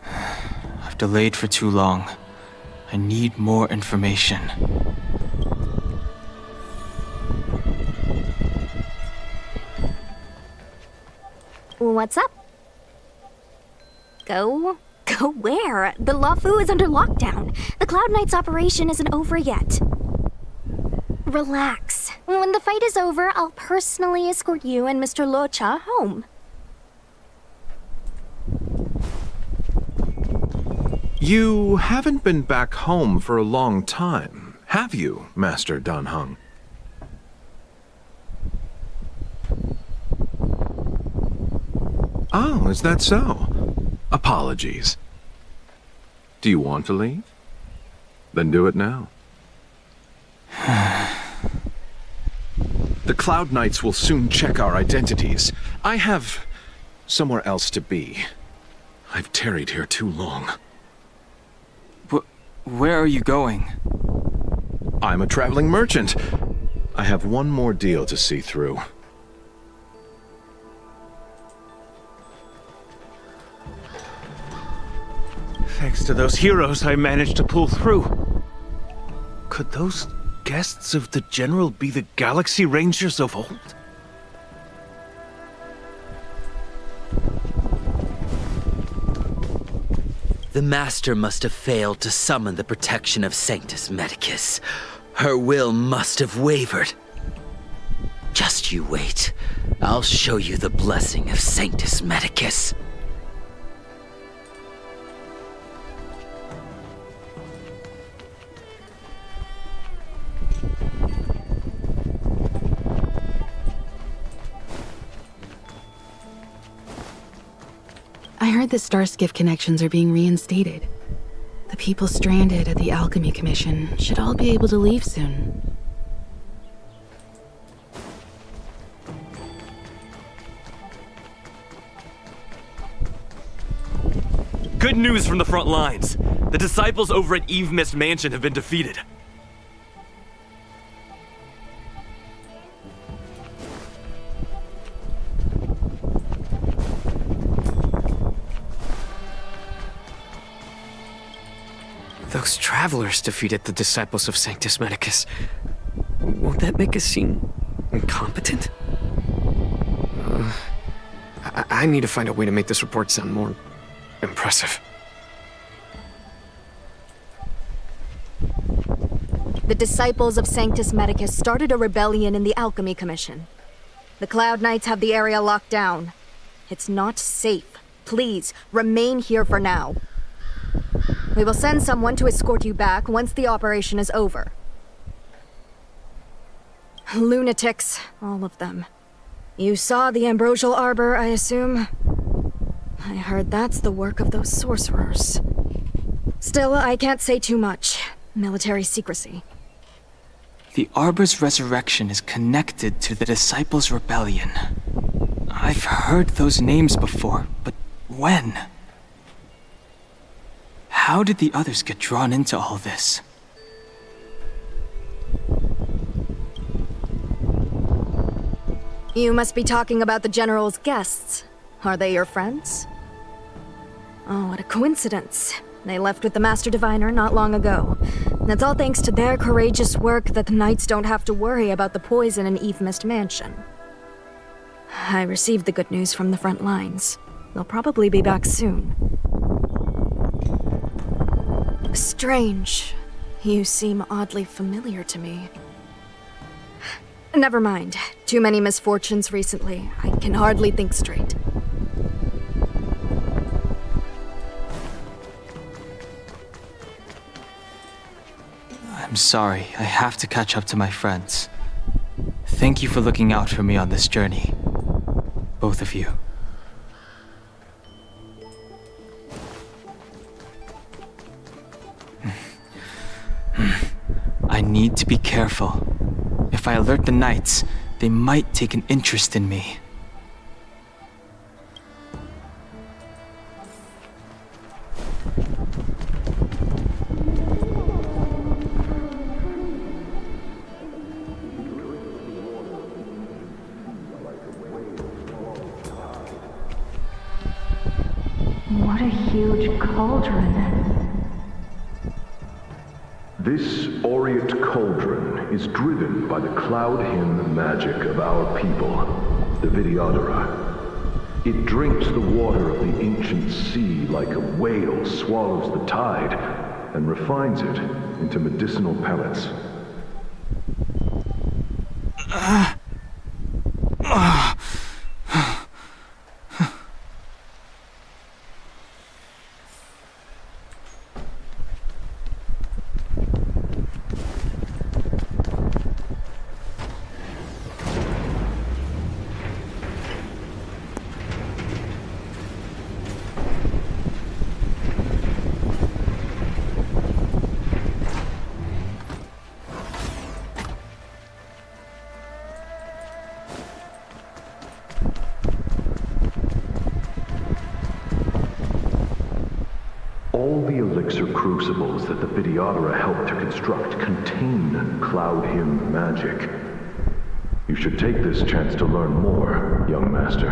I've delayed for too long. I need more information. What's up? Go where? The Luofu is under lockdown. The Cloud Knights operation isn't over yet. Relax. When the fight is over, I'll personally escort you and Mr. Locha home. You haven't been back home for a long time, have you, Master Danheng? Oh, is that so? Apologies. Do you want to leave? Then do it now. The Cloud Knights will soon check our identities. I have somewhere else to be. I've tarried here too long. Where are you going? I'm a traveling merchant. I have one more deal to see through. Thanks to those heroes, I managed to pull through. Could those guests of the General be the Galaxy Rangers of old? The Master must have failed to summon the protection of Sanctus Medicus. Her will must have wavered. Just you wait. I'll show you the blessing of Sanctus Medicus. I heard the Starskiff connections are being reinstated. The people stranded at the Alchemy Commission should all be able to leave soon. Good news from the front lines. The disciples over at Eve Mist Mansion have been defeated. Those travelers defeated the disciples of Sanctus Medicus. Won't that make us seem incompetent? I need to find a way to make this report sound more impressive. The disciples of Sanctus Medicus started a rebellion in the Alchemy Commission. The Cloud Knights have the area locked down. It's not safe. Please, remain here for now. We will send someone to escort you back once the operation is over. Lunatics, all of them. You saw the ambrosial arbor, I assume? I heard that's the work of those sorcerers. Still, I can't say too much. Military secrecy. The Arbor's resurrection is connected to the Disciples' Rebellion. I've heard those names before, but when? How did the others get drawn into all this? You must be talking about the General's guests. Are they your friends? Oh, what a coincidence. They left with the Master Diviner not long ago. And it's all thanks to their courageous work that the Knights don't have to worry about the poison in Eve Mist Mansion. I received the good news from the front lines. They'll probably be back soon. Strange. You seem oddly familiar to me. Never mind. Too many misfortunes recently. I can hardly think straight. I'm sorry, I have to catch up to my friends. Thank you for looking out for me on this journey. Both of you. I need to be careful. If I alert the Knights, they might take an interest in me. What a huge cauldron. This aureate cauldron is driven by the cloud hymn magic of our people, the Vidyadhara. It drinks the water of the ancient sea like a whale swallows the tide, and refines it into medicinal pellets. All the elixir crucibles that the Vidyadhara helped to construct contain cloud hymn magic. You should take this chance to learn more, young master.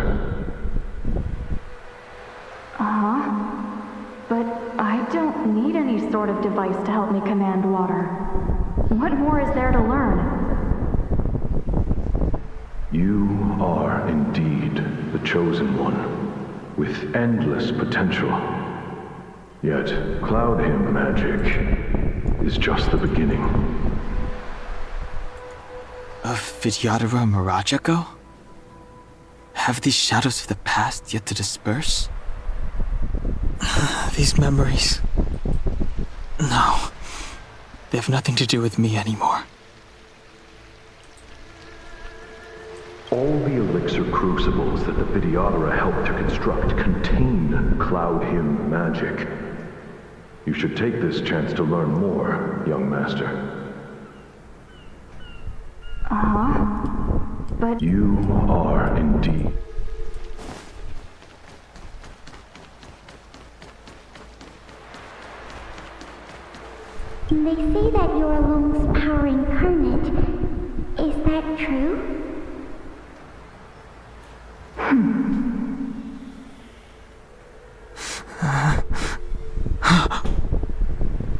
Uh-huh. But I don't need any sort of device to help me command water. What more is there to learn? You are indeed the chosen one, with endless potential. Yet, cloud hymn magic is just the beginning. Of Vidyadhara Mirajako? Have these shadows of the past yet to disperse? These memories... No. They have nothing to do with me anymore. All the elixir crucibles that the Vidyadhara helped to construct contain cloud hymn magic. You should take this chance to learn more, young master. Uh-huh. But... You are indeed... They say that you're Lung's power incarnate. Is that true?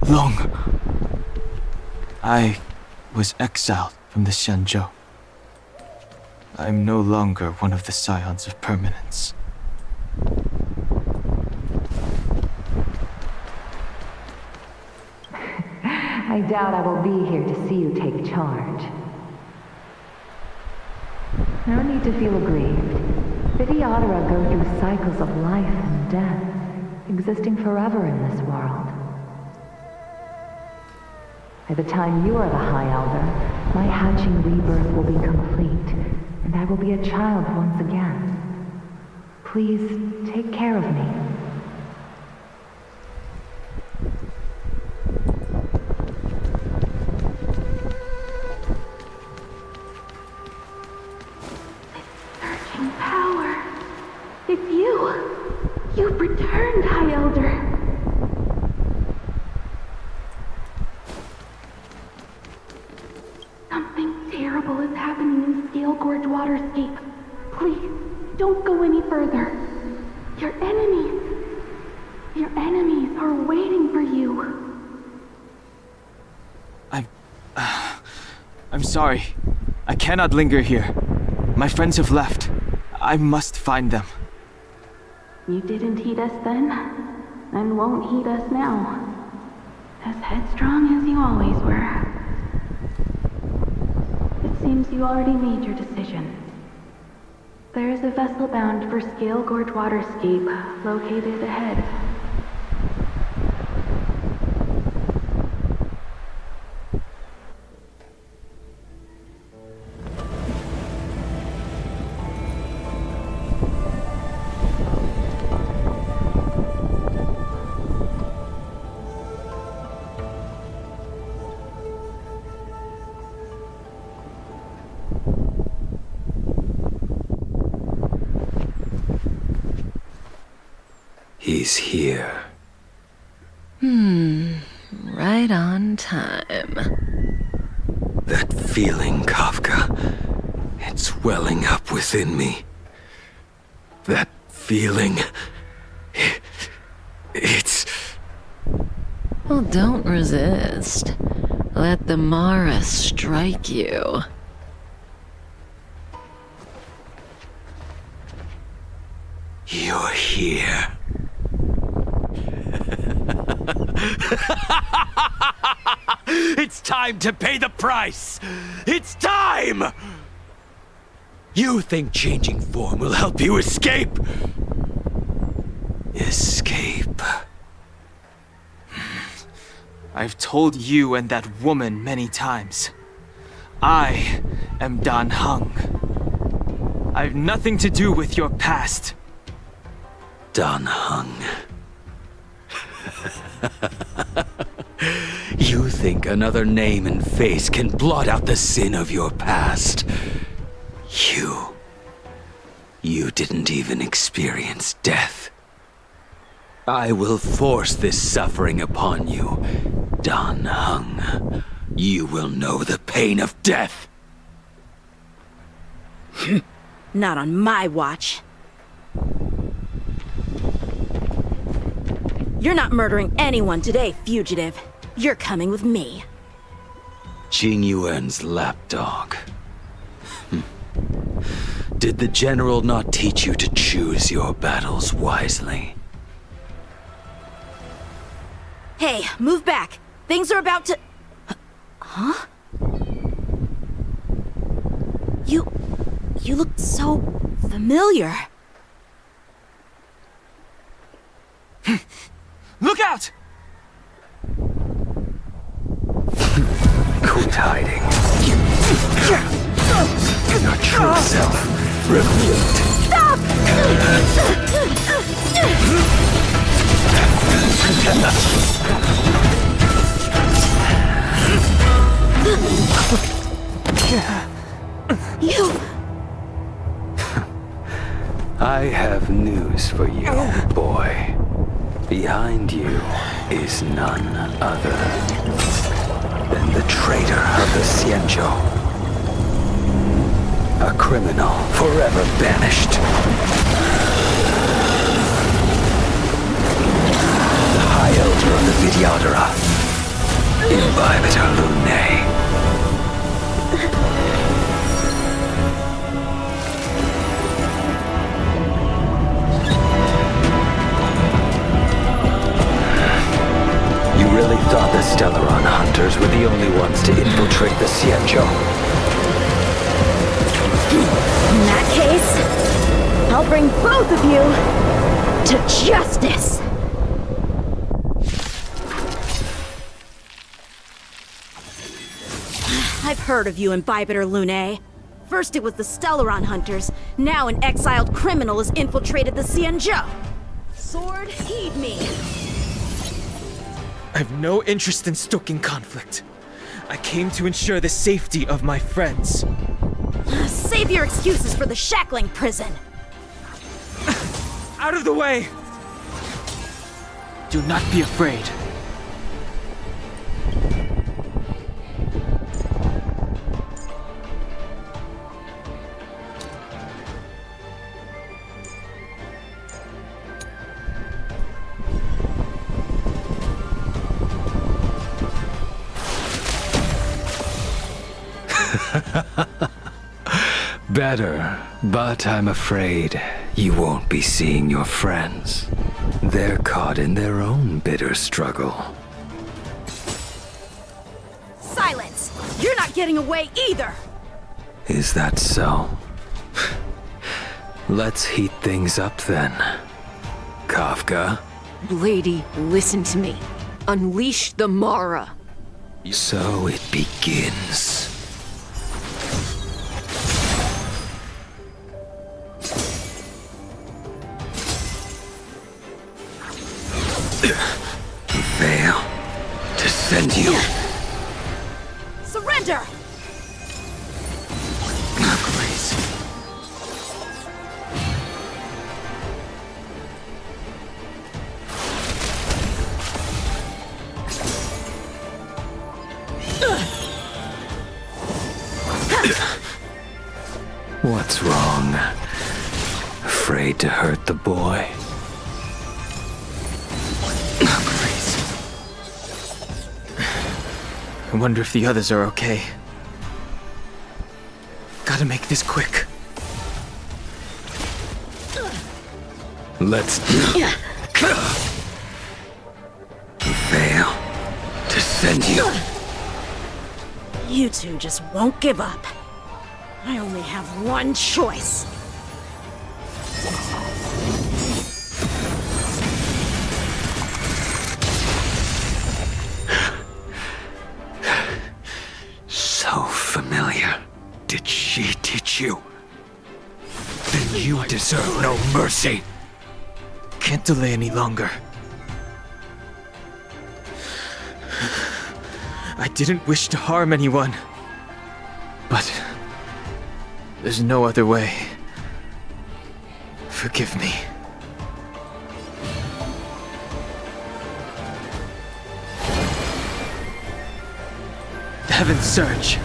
Lung. I was exiled from the Xianzhou. I'm no longer one of the Scions of Permanence. I doubt I will be here to see you take charge. No need to feel aggrieved. Vidyadhara Videodara go through cycles of life and death, existing forever in this world. By the time you are the High Elder, my hatching rebirth will be complete, and I will be a child once again. Please take care of me. Surging power. It's you. You've returned, High Elder. Something terrible is happening in Scale Gorge Waterscape. Please, don't go any further. Your enemies are waiting for you. I'm sorry. I cannot linger here. My friends have left. I must find them. You didn't heed us then, and won't heed us now. As headstrong as you always were. It seems you already made your decision. There is a vessel bound for Scale Gorge Waterscape, located ahead. He's here. Right on time. That feeling, Kafka. It's welling up within me. That feeling. It's... Well, don't resist. Let the Mara strike you. You're here. It's time to pay the price! It's time! You think changing form will help you escape? Escape. I've told you and that woman many times. I am Dan Heng. I've nothing to do with your past. Dan Heng. You think another name and face can blot out the sin of your past? You didn't even experience death. I will force this suffering upon you, Dan Heng. You will know the pain of death. Not on my watch. You're not murdering anyone today, fugitive. You're coming with me. Jing Yuan's lapdog. Did the general not teach you to choose your battles wisely? Hey, move back. Things are about to... Huh? You look so familiar. Look out! Quit hiding. Your true self revealed. Stop! You... I have news for you, boy. Behind you is none other than the traitor of the Xianzhou. A criminal forever banished. The High Elder of the Videodara. Imbibitor Lunae. You really thought the Stellaron hunters were the only ones to infiltrate the Xianzhou? In that case, I'll I'll bring both of you to justice! I've heard of you in Bibiter Lune. First it was the Stellaron Hunters, now an exiled criminal has infiltrated the Xianzhou. Sword, heed me! I have no interest in stoking conflict. I came to ensure the safety of my friends. Save your excuses for the shackling prison! Out of the way! Do not be afraid. Better, but I'm afraid you won't be seeing your friends. They're caught in their own bitter struggle. Silence! You're not getting away either! Is that so? Let's heat things up then. Kafka? Lady, listen to me. Unleash the Mara. So it begins. Fail to send you. Surrender! Please. What's wrong? Afraid to hurt the boy? I wonder if the others are okay. Gotta make this quick. Let's do. Fail to send you. You two just won't give up. I only have one choice. So familiar. Did she teach you? Then you deserve no mercy. Can't delay any longer. I didn't wish to harm anyone. But there's no other way. Forgive me. Heaven's Surge.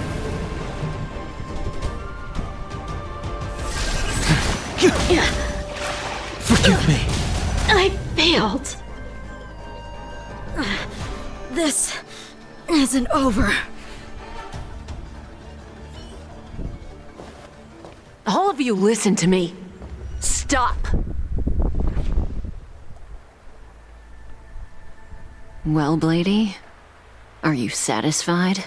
Forgive me. I failed. This isn't over. All of you listen to me. Stop. Well, Blady, are you satisfied?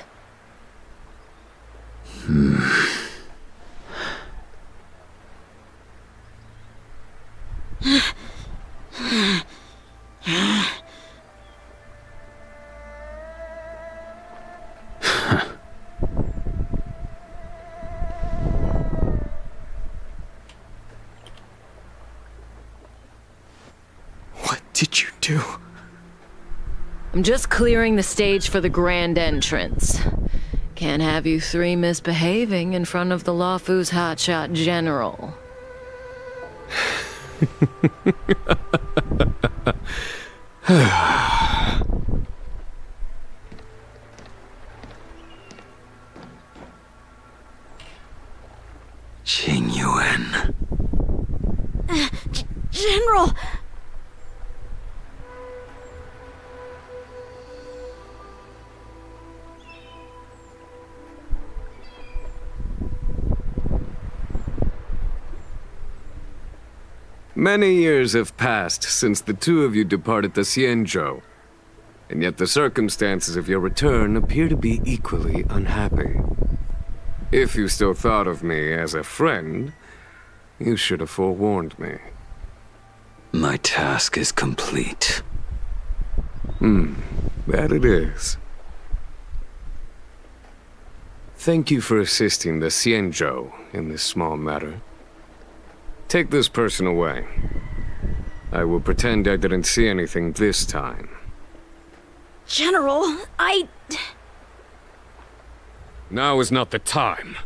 What did you do? I'm just clearing the stage for the grand entrance. Can't have you three misbehaving in front of the Luofu's hotshot general. Qing Yuan. General! Many years have passed since the two of you departed the Xianzhou, and yet the circumstances of your return appear to be equally unhappy. If you still thought of me as a friend, You should have forewarned me. My task is complete. That it is. Thank you for assisting the Xianzhou in this small matter. Take this person away. I will pretend I didn't see anything this time. General, Now is not the time.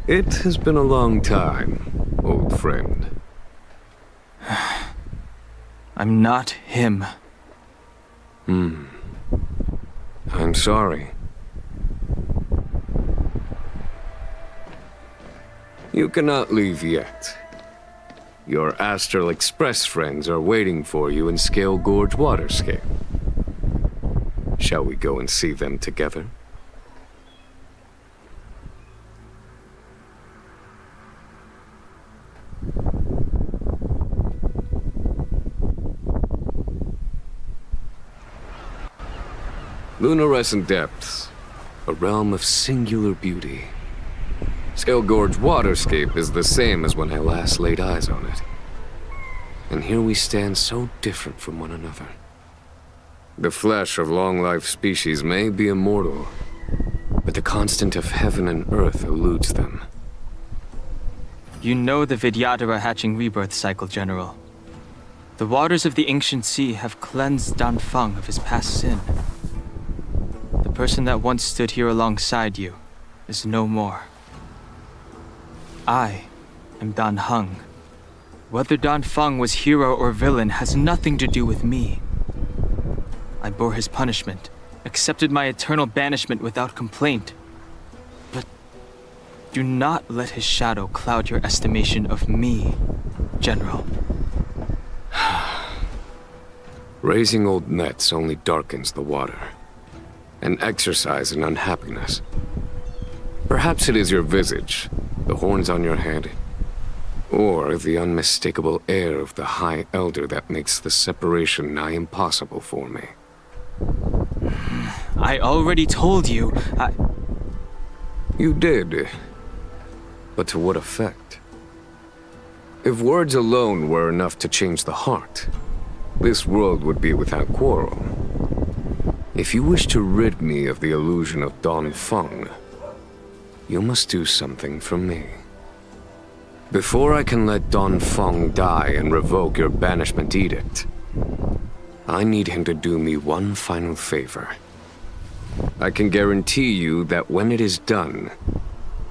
It has been a long time, old friend. I'm not him. I'm sorry. You cannot leave yet. Your Astral Express friends are waiting for you in Scale Gorge Waterscape. Shall we go and see them together? Lunarescent Depths, a realm of singular beauty. Scale Gorge Waterscape is the same as when I last laid eyes on it. And here we stand so different from one another. The flesh of long-life species may be immortal, but the constant of heaven and earth eludes them. You know the Vidyadhara hatching rebirth cycle, General. The waters of the ancient sea have cleansed Danfeng of his past sin. The person that once stood here alongside you is no more. I am Dan Heng. Whether Danfeng was hero or villain has nothing to do with me. I bore his punishment, accepted my eternal banishment without complaint. But do not let his shadow cloud your estimation of me, General. Raising old nets only darkens the water. An exercise in unhappiness. Perhaps it is your visage, the horns on your head, or the unmistakable air of the High Elder that makes the separation nigh impossible for me. I already told you, You did. But to what effect? If words alone were enough to change the heart, this world would be without quarrel. If you wish to rid me of the illusion of Danfeng, you must do something for me. Before I can let Danfeng die and revoke your banishment edict, I need him to do me one final favor. I can guarantee you that when it is done,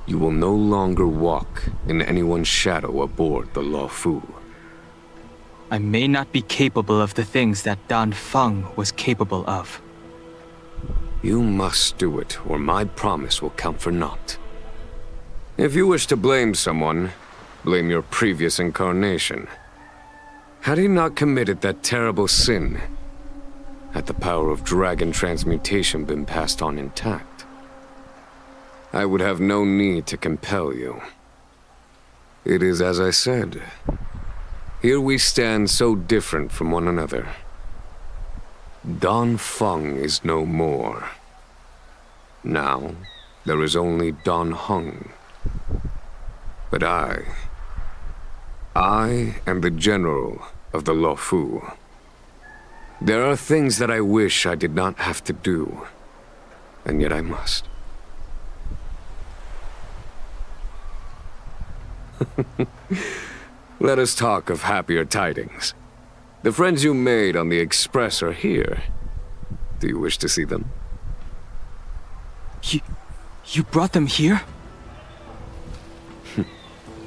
you will no longer walk in anyone's shadow aboard the Luofu. I may not be capable of the things that Danfeng was capable of. You must do it, or my promise will count for naught. If you wish to blame someone, blame your previous incarnation. Had he not committed that terrible sin, had the power of dragon transmutation been passed on intact, I would have no need to compel you. It is as I said. Here we stand so different from one another. Danfeng is no more. Now, there is only Dan Heng. But I am the general of the Luofu. There are things that I wish I did not have to do, and yet I must. Let us talk of happier tidings. The friends you made on the Express are here. Do you wish to see them? You brought them here?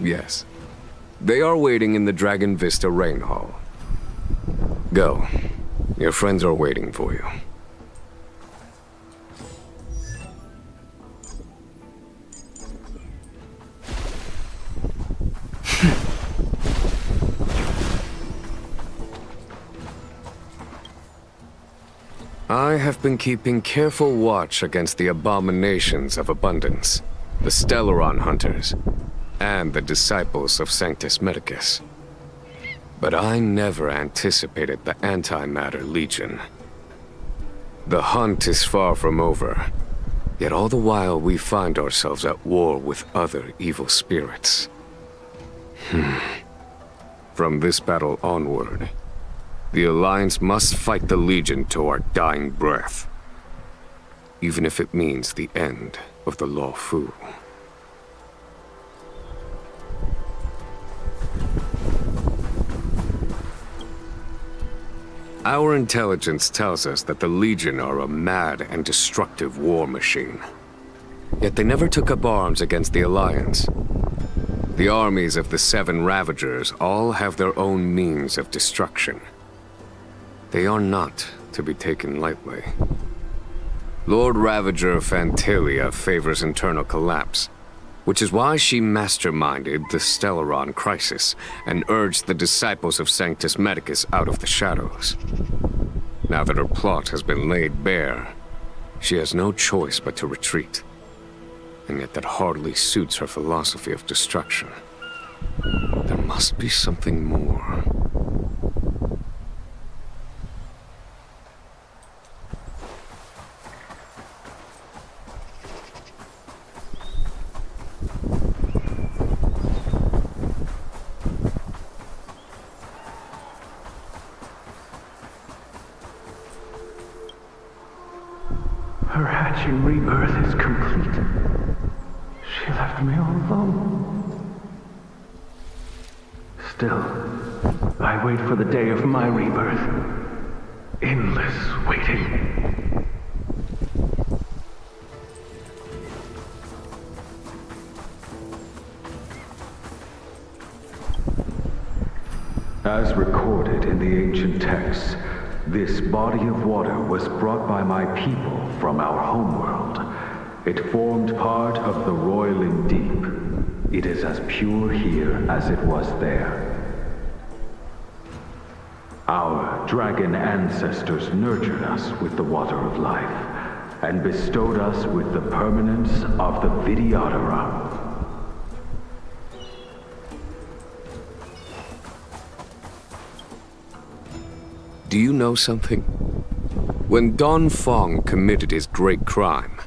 Yes. They are waiting in the Dragon Vista Rain Hall. Go. Your friends are waiting for you. I have been keeping careful watch against the abominations of abundance, the Stellaron hunters, and the disciples of Sanctus Medicus. But I never anticipated the Antimatter Legion. The hunt is far from over, yet all the while we find ourselves at war with other evil spirits. From this battle onward, the Alliance must fight the Legion to our dying breath, even if it means the end of the Law Fu. Our intelligence tells us that the Legion are a mad and destructive war machine. Yet they never took up arms against the Alliance. The armies of the Seven Ravagers all have their own means of destruction. They are not to be taken lightly. Lord Ravager Fantalia favors internal collapse, which is why she masterminded the Stellaron crisis and urged the disciples of Sanctus Medicus out of the shadows. Now that her plot has been laid bare, she has no choice but to retreat. And yet that hardly suits her philosophy of destruction. There must be something more. Her hatching rebirth is complete. She left me all alone. Still, I wait for the day of my rebirth. Endless waiting. As recorded in the ancient texts, this body of water was brought by my people from our homeworld. It formed part of the roiling deep. It is as pure here as it was there. Our dragon ancestors nurtured us with the water of life, and bestowed us with the permanence of the Videodora. Do you know something? When Don Fong committed his great crime,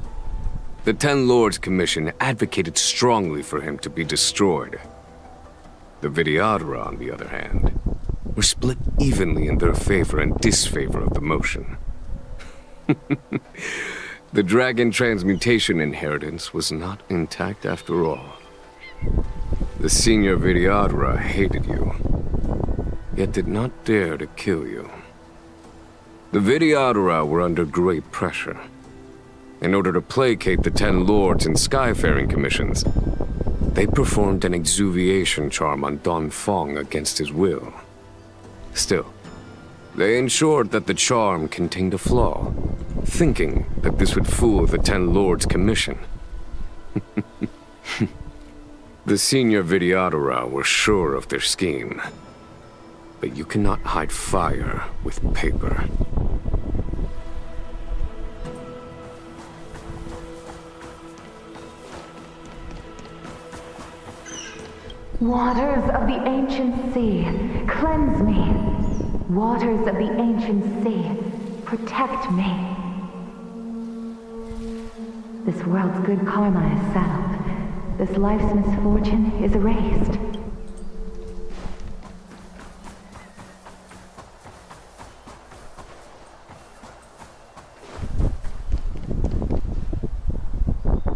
the Ten Lords Commission advocated strongly for him to be destroyed. The Videodora, on the other hand, were split evenly in their favor and disfavor of the motion. The dragon transmutation inheritance was not intact after all. The senior Videodora hated you, yet did not dare to kill you. The Videodora were under great pressure. In order to placate the Ten Lords and Skyfaring Commissions, they performed an exuviation charm on Don Fong against his will. Still, they ensured that the charm contained a flaw, thinking that this would fool the Ten Lords Commission. The senior Videodora were sure of their scheme. But you cannot hide fire with paper. Waters of the ancient sea, cleanse me. Waters of the ancient sea, protect me. This world's good karma is settled. This life's misfortune is erased.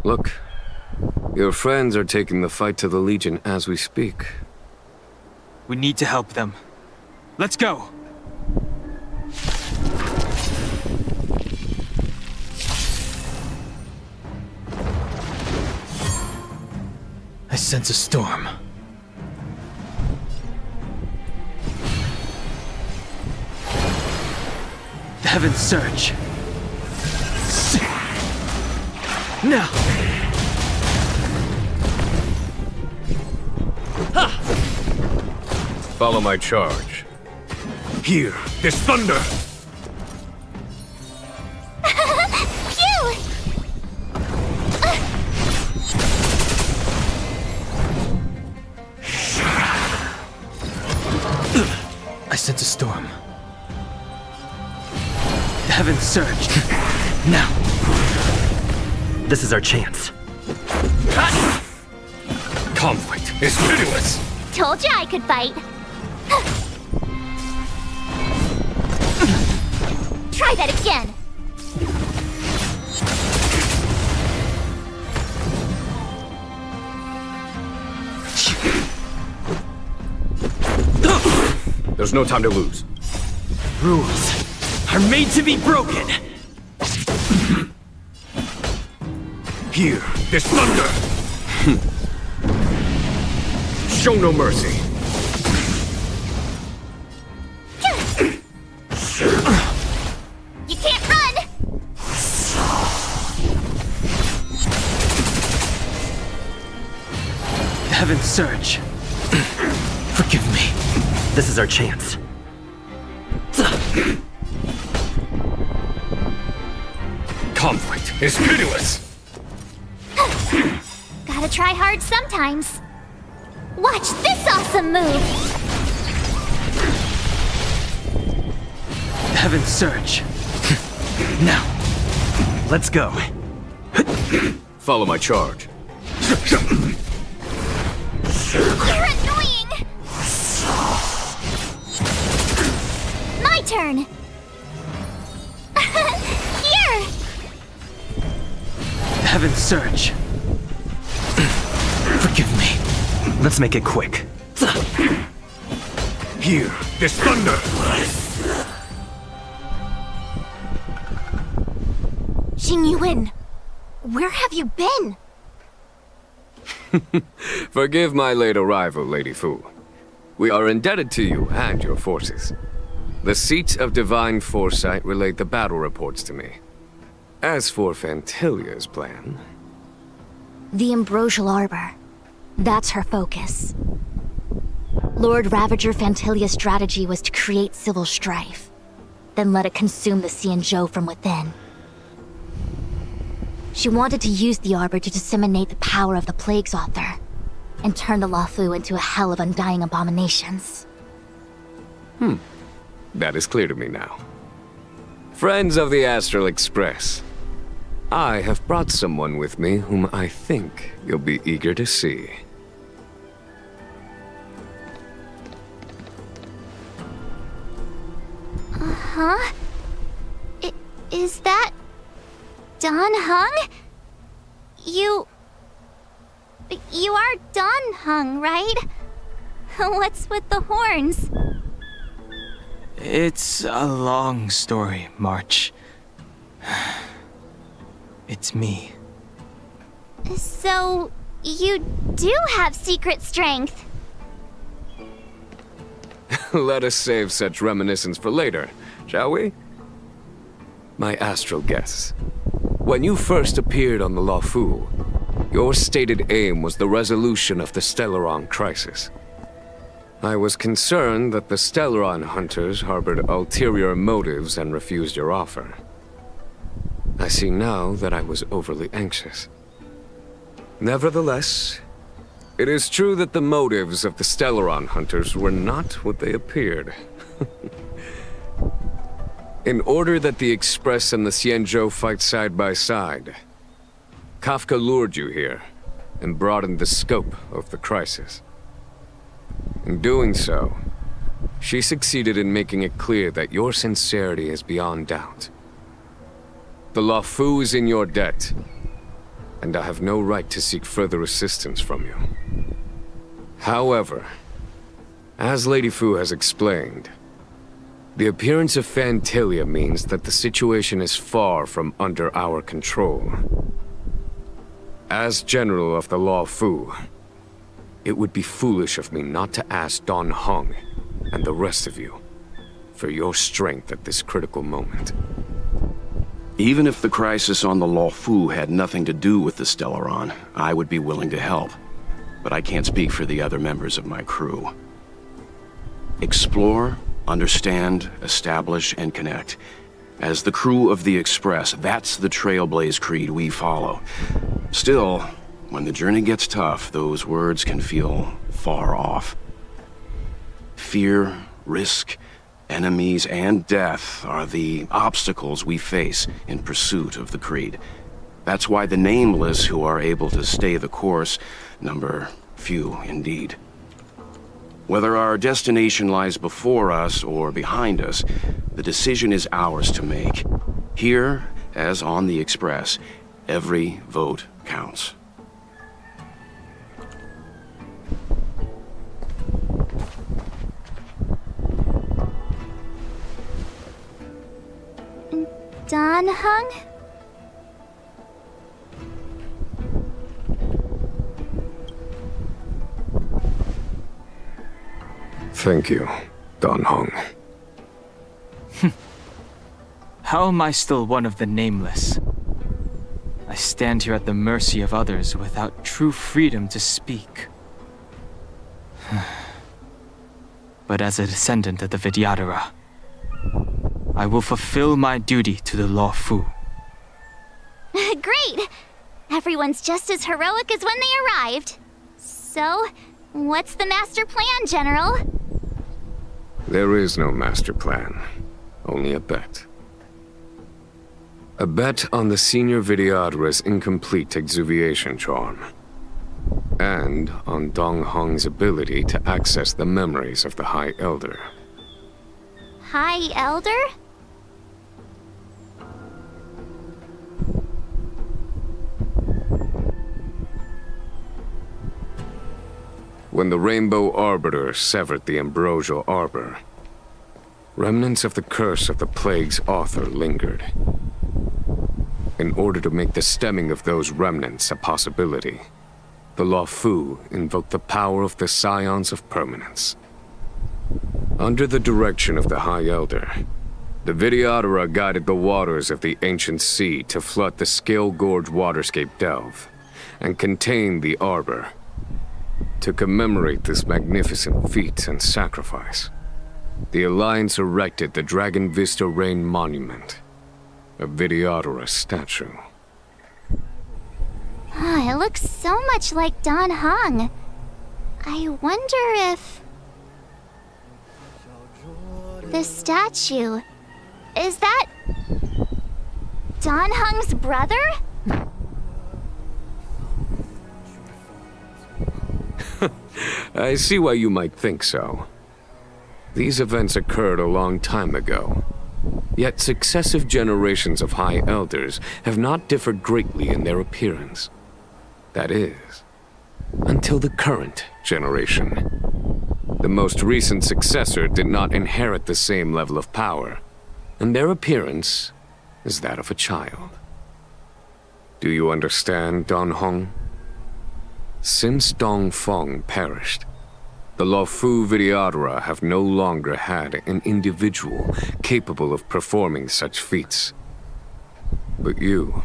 Look, your friends are taking the fight to the Legion as we speak. We need to help them. Let's go! I sense a storm. The heavens surge. Now! Follow my charge. Hear this thunder! Phew! sense a storm. The heavens surged. Now. This is our chance. Conflict is pitiless! Told you I could fight. Try that again. There's no time to lose. Rules are made to be broken. Hear this thunder! Show no mercy. You can't run! The heavens surge. Forgive me. This is our chance. Conflict is pitiless! Gotta try hard sometimes. Watch this awesome move! The heavens surge. Now. Let's go. Follow my charge. You're annoying! My turn! Here! The heavens surge. Forgive me. Let's make it quick. Hear this thunder! Jing Yuan, where have you been? Forgive my late arrival, Lady Fu. We are indebted to you and your forces. The Seat of Divine Foresight relayed the battle reports to me. As for Fantillia's plan... The Ambrosial Arbor. That's her focus. Lord Ravager Fantillia's strategy was to create civil strife, then let it consume the Xianzhou from within. She wanted to use the Arbor to disseminate the power of the Plague's author, and turn the Luofu into a hell of undying abominations. That is clear to me now. Friends of the Astral Express, I have brought someone with me whom I think you'll be eager to see. Huh? Is that... Don Hung? You are Don Hung, right? What's with the horns? It's a long story, March. It's me. So, you do have secret strength. Let us save such reminiscence for later, shall we? My astral guests. When you first appeared on the Luofu, your stated aim was the resolution of the Stellaron crisis. I was concerned that the Stellaron hunters harbored ulterior motives and refused your offer. I see now that I was overly anxious. Nevertheless, it is true that the motives of the Stellaron hunters were not what they appeared. In order that the Express and the Xianzhou fight side by side, Kafka lured you here and broadened the scope of the crisis. In doing so, she succeeded in making it clear that your sincerity is beyond doubt. The Luofu is in your debt, and I have no right to seek further assistance from you. However, as Lady Fu has explained, the appearance of Fantillia means that the situation is far from under our control. As General of the Luofu, it would be foolish of me not to ask Don Hung and the rest of you for your strength at this critical moment. Even if the crisis on the Luofu had nothing to do with the Stellaron, I would be willing to help. But I can't speak for the other members of my crew. Explore, understand, establish, and connect. As the crew of the Express, that's the Trailblaze creed we follow. Still, when the journey gets tough, those words can feel far off. Fear, risk, Enemies and death are the obstacles we face in pursuit of the Creed. That's why the nameless who are able to stay the course number few indeed. Whether our destination lies before us or behind us, the decision is ours to make. Here, as on the Express, every vote counts. Dan Heng? Thank you, Dan Heng. How am I still one of the nameless? I stand here at the mercy of others without true freedom to speak. But as a descendant of the Vidyadhara, I will fulfill my duty to the Law Fu. Great! Everyone's just as heroic as when they arrived. So, what's the master plan, General? There is no master plan, only a bet. A bet on the senior Vidyadhara's incomplete exuviation charm. And on Dong Hong's ability to access the memories of the High Elder. High Elder? When the Rainbow Arbiter severed the Ambrosial Arbor, remnants of the curse of the Plague's author lingered. In order to make the stemming of those remnants a possibility, the Law Fu invoked the power of the Scions of Permanence. Under the direction of the High Elder, the Vidyadhara guided the waters of the ancient sea to flood the Scale Gorge waterscape delve and contain the Arbor. To commemorate this magnificent feat and sacrifice, the Alliance erected the Dragon Vista Rain Monument, a Vidyadhara statue. It looks so much like Dan Heng. I wonder if... the statue... is that... Dan Heng's brother? I see why you might think so. These events occurred a long time ago. Yet successive generations of High Elders have not differed greatly in their appearance. That is, until the current generation. The most recent successor did not inherit the same level of power, and their appearance is that of a child. Do you understand, Dan Heng? Since Dong Feng perished, the Law Fu Vidyadhara have no longer had an individual capable of performing such feats. But you,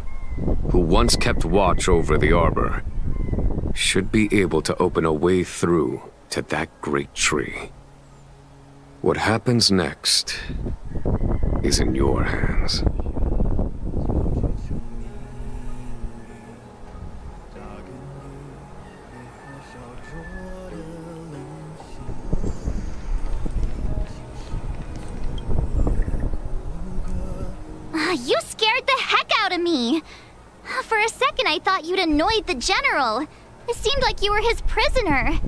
who once kept watch over the Arbor, should be able to open a way through to that great tree. What happens next is in your hands. You scared the heck out of me! For a second I thought you'd annoyed the General. It seemed like you were his prisoner.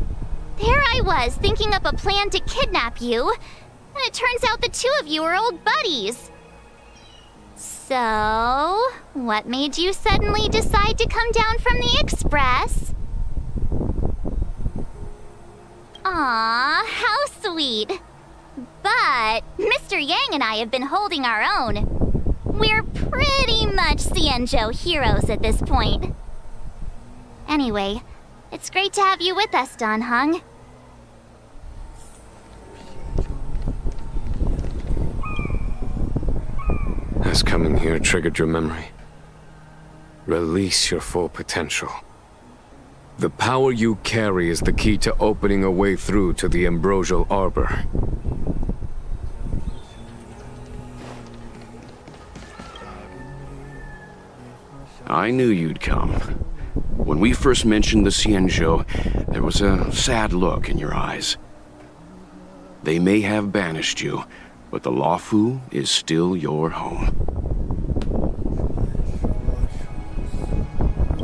There I was, thinking up a plan to kidnap you, and it turns out the two of you are old buddies. So, what made you suddenly decide to come down from the Express? Aw, how sweet. But Mr. Yang and I have been holding our own. We're pretty much Xianzhou heroes at this point. Anyway, it's great to have you with us, Dan Heng. Has coming here triggered your memory? Release your full potential. The power you carry is the key to opening a way through to the Ambrosial Arbor. I knew you'd come. When we first mentioned the Xianzhou, there was a sad look in your eyes. They may have banished you, but the Lawfu is still your home.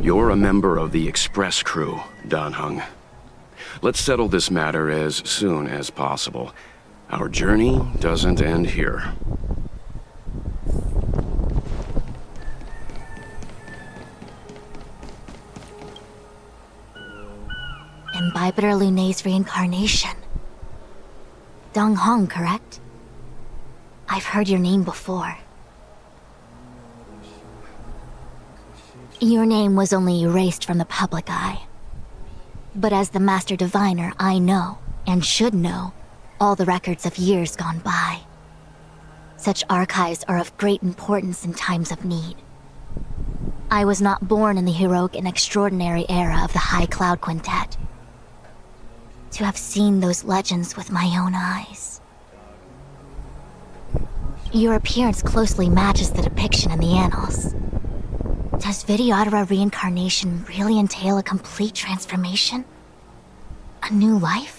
You're a member of the Express crew, Dan Heng. Let's settle this matter as soon as possible. Our journey doesn't end here. Imbibitor Lunay's reincarnation. Dong Hong, correct? I've heard your name before. Your name was only erased from the public eye. But as the Master Diviner, I know, and should know, all the records of years gone by. Such archives are of great importance in times of need. I was not born in the heroic and extraordinary era of the High Cloud Quintet. To have seen those legends with my own eyes. Your appearance closely matches the depiction in the annals. Does Videodora reincarnation really entail a complete transformation? A new life?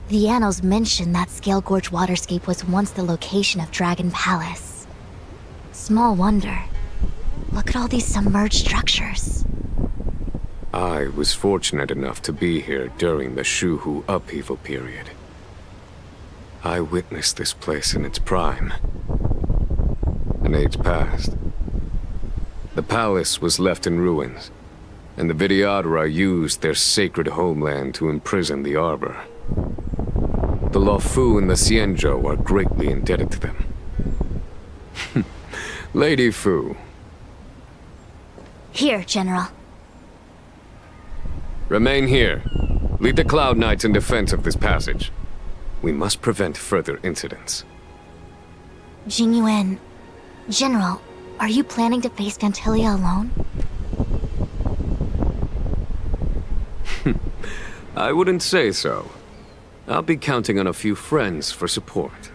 The annals mention that Scale Gorge waterscape was once the location of Dragon Palace. Small wonder. Look at all these submerged structures. I was fortunate enough to be here during the Shuhu upheaval period. I witnessed this place in its prime. An age passed. The palace was left in ruins, and the Videodora used their sacred homeland to imprison the Arbor. The Lawfu and the Xianzhou are greatly indebted to them. Lady Fu. Here, General. Remain here. Lead the Cloud Knights in defense of this passage. We must prevent further incidents. Jingyuan, General, are you planning to face Vantilia alone? I wouldn't say so. I'll be counting on a few friends for support.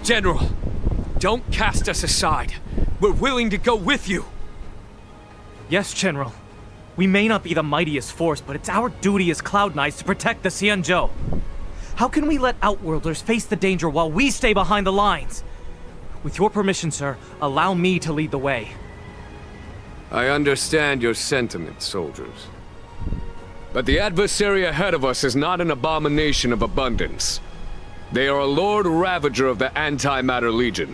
General, don't cast us aside. We're willing to go with you. Yes, General. We may not be the mightiest force, but it's our duty as Cloud Knights to protect the Xianzhou. How can we let Outworlders face the danger while we stay behind the lines? With your permission, sir, allow me to lead the way. I understand your sentiments, soldiers. But the adversary ahead of us is not an abomination of abundance. They are a Lord Ravager of the Antimatter Legion.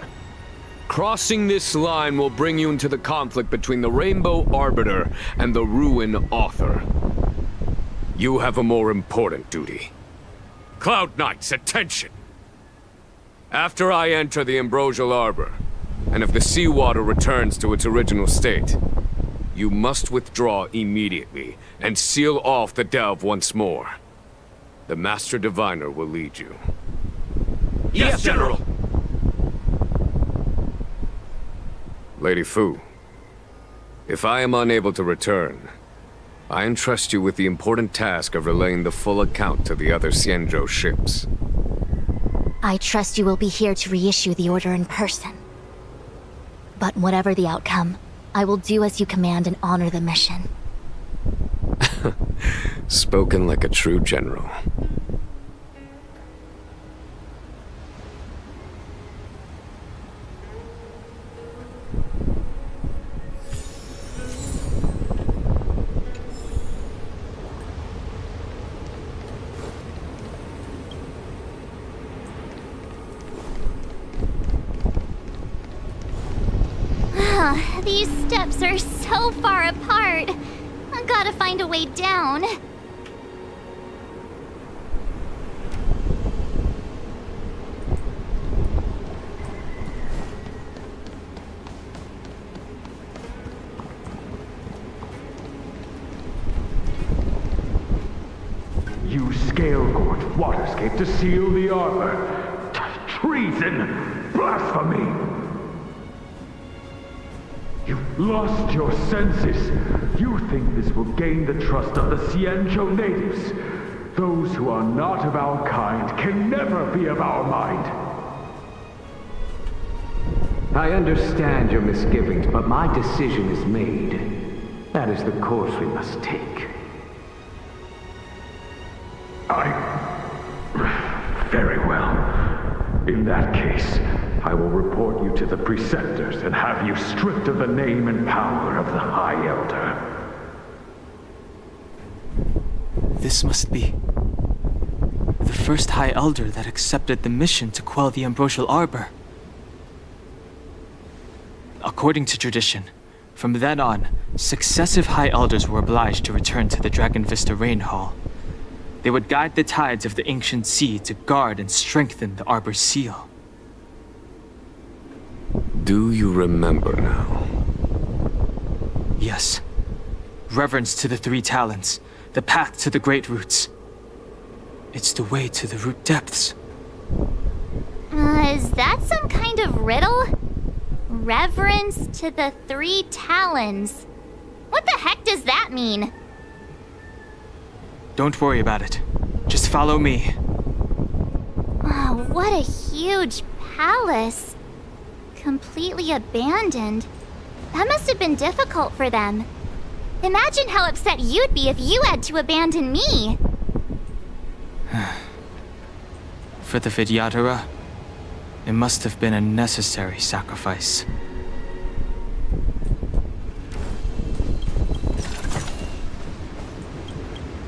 Crossing this line will bring you into the conflict between the Rainbow Arbiter and the Ruin Author. You have a more important duty. Cloud Knights, attention! After I enter the Ambrosial Arbor, and if the seawater returns to its original state, you must withdraw immediately and seal off the delve once more. The Master Diviner will lead you. Yes, General! Lady Fu, if I am unable to return, I entrust you with the important task of relaying the full account to the other Xianzhou ships. I trust you will be here to reissue the order in person. But whatever the outcome, I will do as you command and honor the mission. Spoken like a true general. These steps are so far apart. I gotta find a way down. You scale-gorge waterscape to seal the arbor. Treason! Blasphemy! You've lost your senses. You think this will gain the trust of the Xianzhou natives. Those who are not of our kind can never be of our mind. I understand your misgivings, but my decision is made. That is the course we must take. Very well. In that case, I will report you to the Preceptors and have you stripped of the name and power of the High Elder. This must be the first High Elder that accepted the mission to quell the Ambrosial Arbor. According to tradition, from then on, successive High Elders were obliged to return to the Dragon Vista Rain Hall. They would guide the tides of the ancient sea to guard and strengthen the Arbor's seal. Do you remember now? Yes. Reverence to the Three Talons, the path to the Great Roots. It's the way to the root depths. Is that some kind of riddle? Reverence to the Three Talons. What the heck does that mean? Don't worry about it. Just follow me. Oh, what a huge palace. Completely abandoned. That must have been difficult for them. Imagine how upset you'd be if you had to abandon me. For the Vidyadhara, it must have been a necessary sacrifice.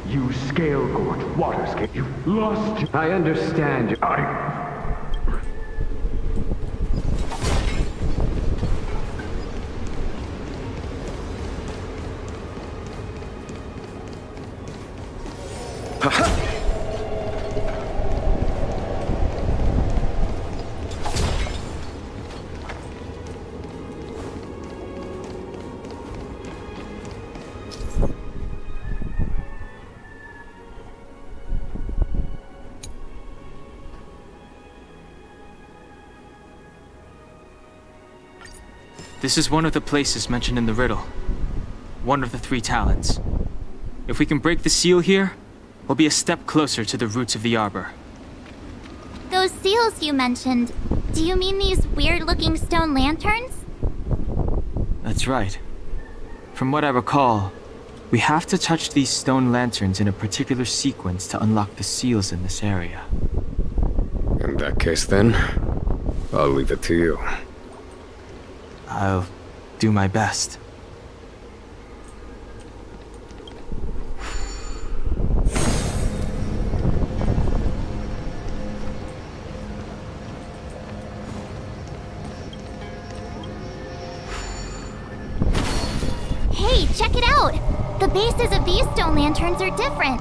You scale-gorge waterscape. You've lost... I understand. This is one of the places mentioned in the riddle. One of the Three Talons. If we can break the seal here, we'll be a step closer to the roots of the arbor. Those seals you mentioned, do you mean these weird-looking stone lanterns? That's right. From what I recall, we have to touch these stone lanterns in a particular sequence to unlock the seals in this area. In that case then, I'll leave it to you. I'll do my best. Hey, check it out! The bases of these stone lanterns are different.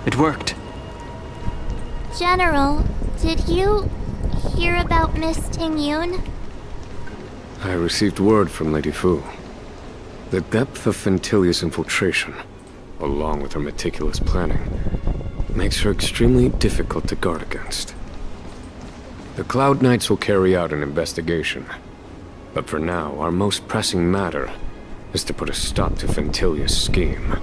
It worked. General, did you hear about Miss Tingyun? I received word from Lady Fu. The depth of Fentilia's infiltration, along with her meticulous planning, makes her extremely difficult to guard against. The Cloud Knights will carry out an investigation. But for now, our most pressing matter is to put a stop to Fentilia's scheme.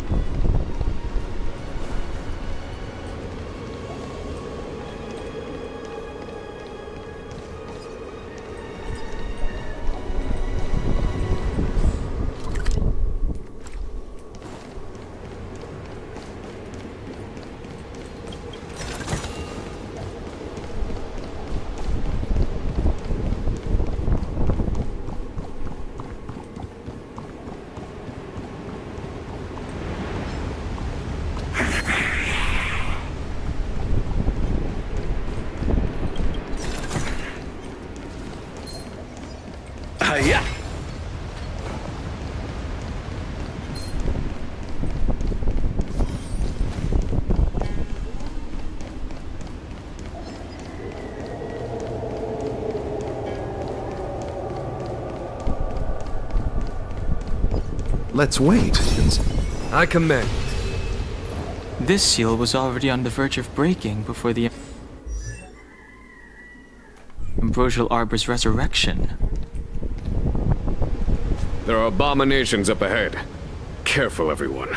Yeah. Let's wait. I commend. This seal was already on the verge of breaking before the Ambrosial Arbor's resurrection. There are abominations up ahead. Careful, everyone.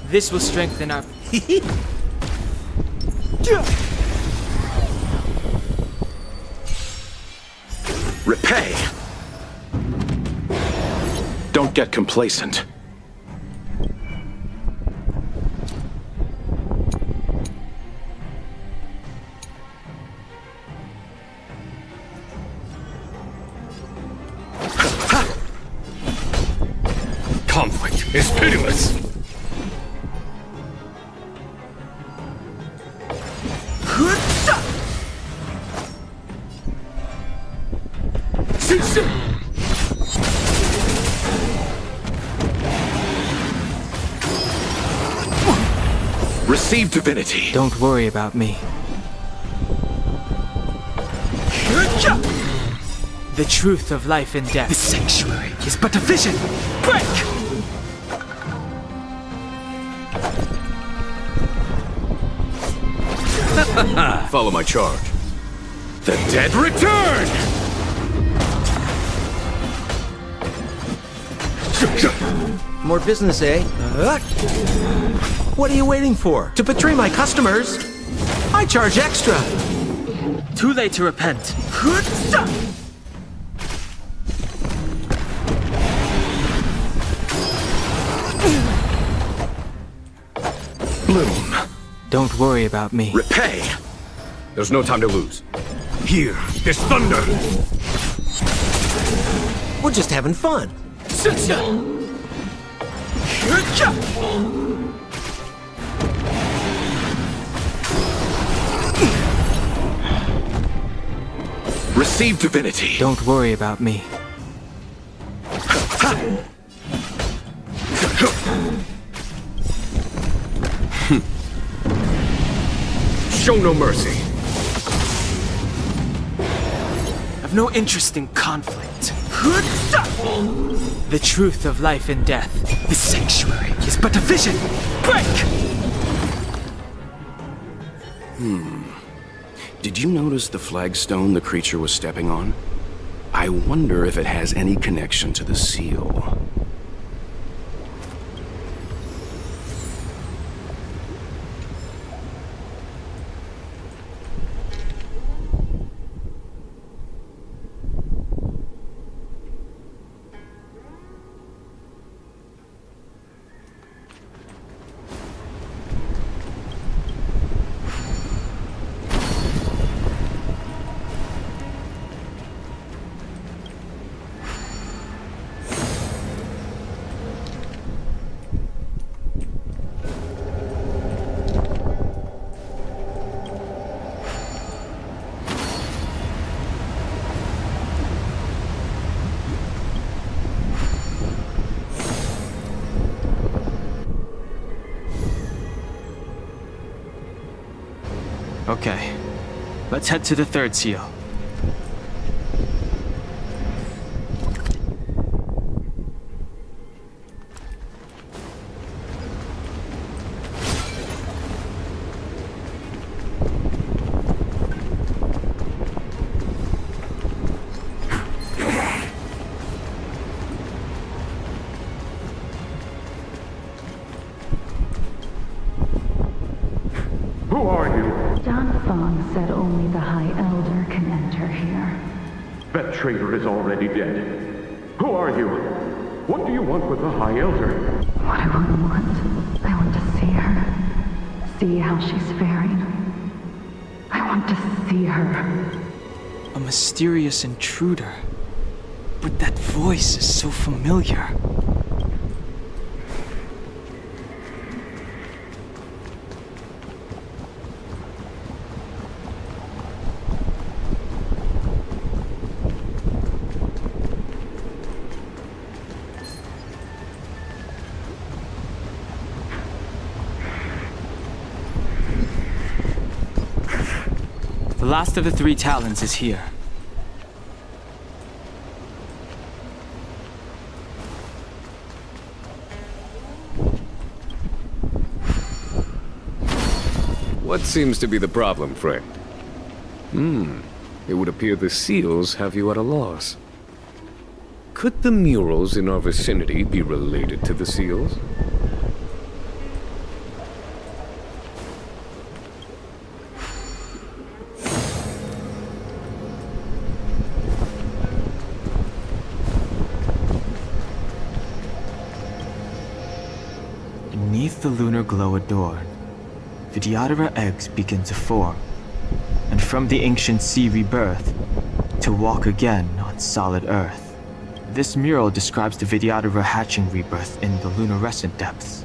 This will strengthen our... Repay! Don't get complacent. Conflict is pitiless! Receive divinity. Don't worry about me. The truth of life and death. The sanctuary is but a vision. Break! Follow my charge. The dead return! More business, eh? What are you waiting for? To betray my customers? I charge extra. Too late to repent. Bloom. Don't worry about me. Repay! There's no time to lose. Here, there's thunder! We're just having fun. Receive divinity. Don't worry about me. Show no mercy. I've no interest in conflict. The truth of life and death. The sanctuary is but a vision. Break! Did you notice the flagstone the creature was stepping on? I wonder if it has any connection to the seal. Okay. Let's head to the third seal. Who are you? John Fong said only the High Elder can enter here. That traitor is already dead. Who are you? What do you want with the High Elder? What do I want? I want to see her. See how she's faring. I want to see her. A mysterious intruder. But that voice is so familiar. The last of the 3 talons is here. What seems to be the problem, friend? It would appear the seals have you at a loss. Could the murals in our vicinity be related to the seals? Beneath the lunar glow adorned, Vidyadhara eggs begin to form, and from the ancient sea rebirth, to walk again on solid earth. This mural describes the Vidyadhara hatching rebirth in the lunarescent depths,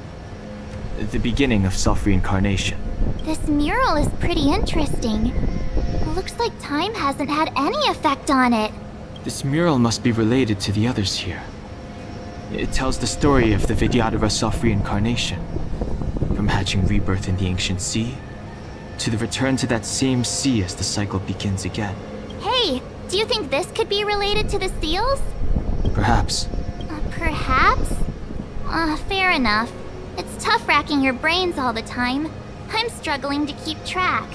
the beginning of self-reincarnation. This mural is pretty interesting. It looks like time hasn't had any effect on it. This mural must be related to the others here. It tells the story of the Vidyadhara self-reincarnation, from hatching rebirth in the ancient sea, to the return to that same sea as the cycle begins again. Hey, do you think this could be related to the seals? Perhaps. Perhaps? Fair enough. It's tough racking your brains all the time. I'm struggling to keep track.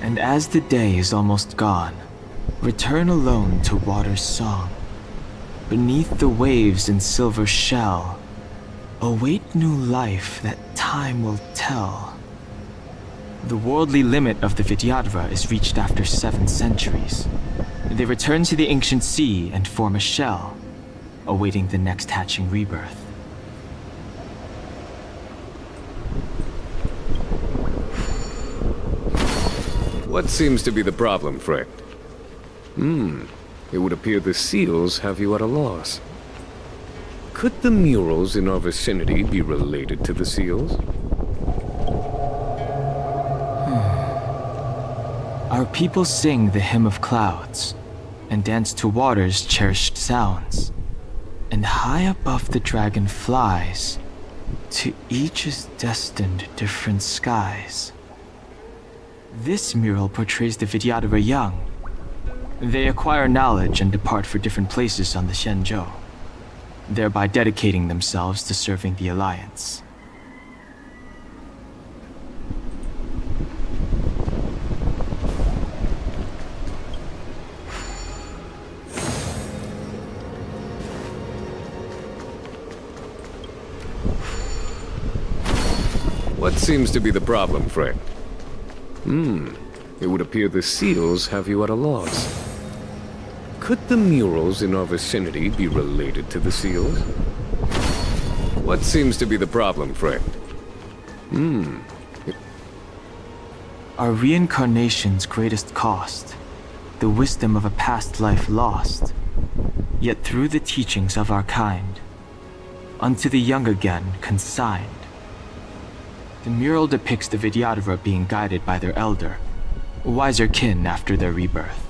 And as the day is almost gone, return alone to water's song. Beneath the waves in silver shell, await new life that time will tell. The worldly limit of the Vidyadhara is reached after 7 centuries. They return to the ancient sea and form a shell, awaiting the next hatching rebirth. What seems to be the problem, friend? It would appear the seals have you at a loss. Could the murals in our vicinity be related to the seals? Our people sing the hymn of clouds, and dance to water's cherished sounds. And high above the dragon flies, to each is destined different skies. This mural portrays the Vidyadhara young. They acquire knowledge and depart for different places on the Xianzhou, thereby dedicating themselves to serving the Alliance. What seems to be the problem, friend? It would appear the seals have you at a loss. Could the murals in our vicinity be related to the seals? What seems to be the problem, friend? Our reincarnation's greatest cost, the wisdom of a past life lost, yet through the teachings of our kind, unto the young again consigned. The mural depicts the Vidyadhara being guided by their elder, wiser kin after their rebirth.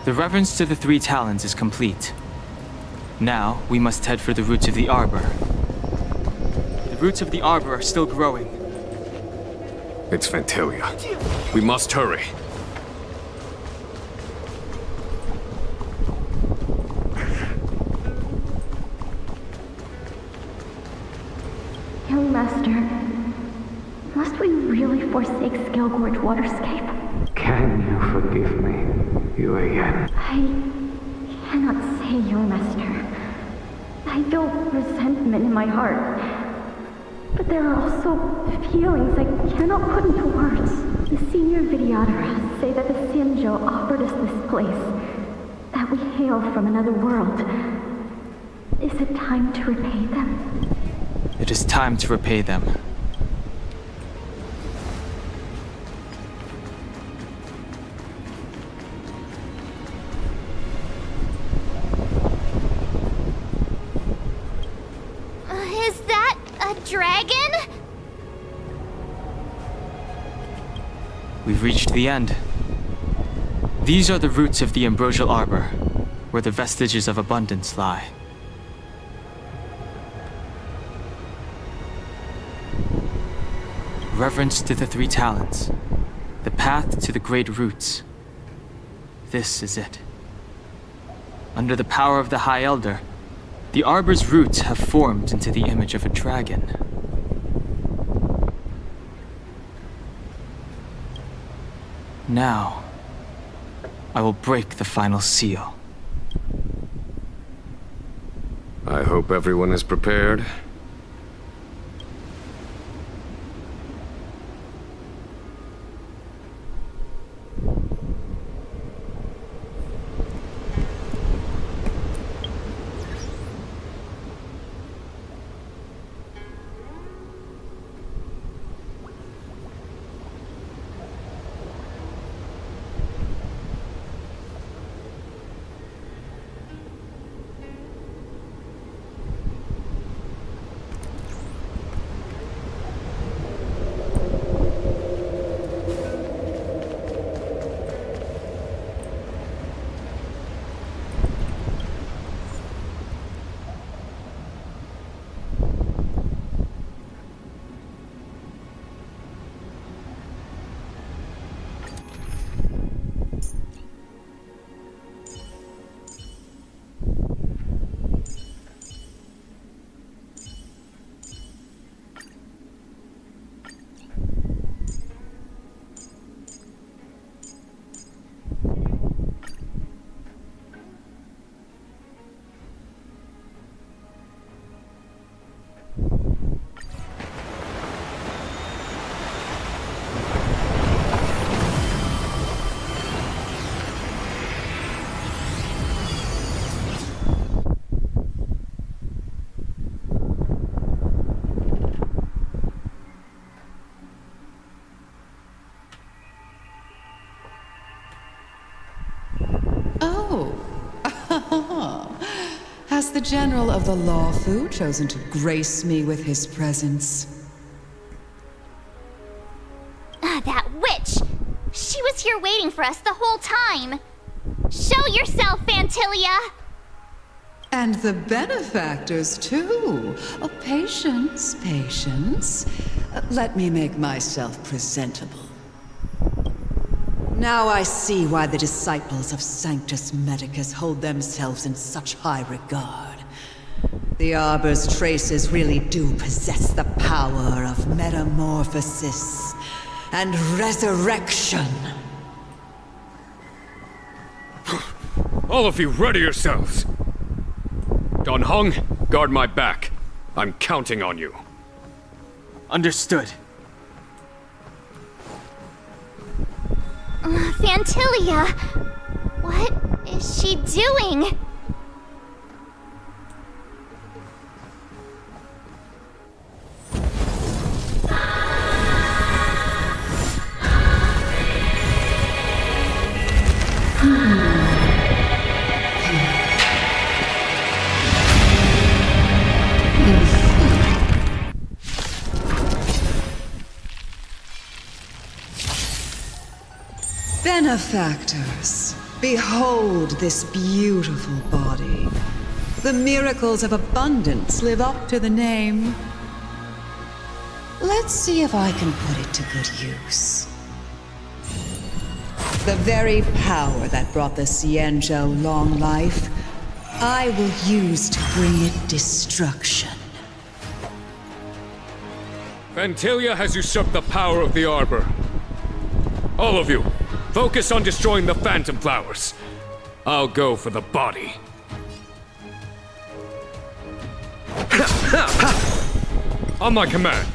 The reverence to the Three Talons is complete. Now, we must head for the roots of the arbor. The roots of the arbor are still growing. It's Fantalia. We must hurry. Young Master, must we really forsake Scalgorge Waterscape? Can you forgive me, Yuan? I cannot say, Your Master. I feel resentment in my heart. But there are also feelings I cannot put into words. The senior Videodara say that the Xianzhou offered us this place, that we hail from another world. Is it time to repay them? It is time to repay them. Is that a dragon? We've reached the end. These are the roots of the ambrosial arbor, where the vestiges of abundance lie. Reverence to the Three Talons, the path to the great roots. This is it. Under the power of the High Elder, the arbor's roots have formed into the image of a dragon. Now, I will break the final seal. I hope everyone is prepared. Has the General of the Lawfu chosen to grace me with his presence? That witch! She was here waiting for us the whole time! Show yourself, Fantalia! And the benefactors, too. Oh, patience, patience. Let me make myself presentable. Now I see why the disciples of Sanctus Medicus hold themselves in such high regard. The Arbor's traces really do possess the power of metamorphosis and resurrection. All of you, ready yourselves! Don Hong, guard my back. I'm counting on you. Understood. Fantalia! What is she doing? Benefactors, Behold this beautiful body. The miracles of abundance live up to the name. Let's see if I can put it to good use. The very power that brought the Xianzhou long life, I will use to bring it destruction. Vantilia has usurped the power of the Arbor. All of you, focus on destroying the Phantom Flowers. I'll go for the body. On my command.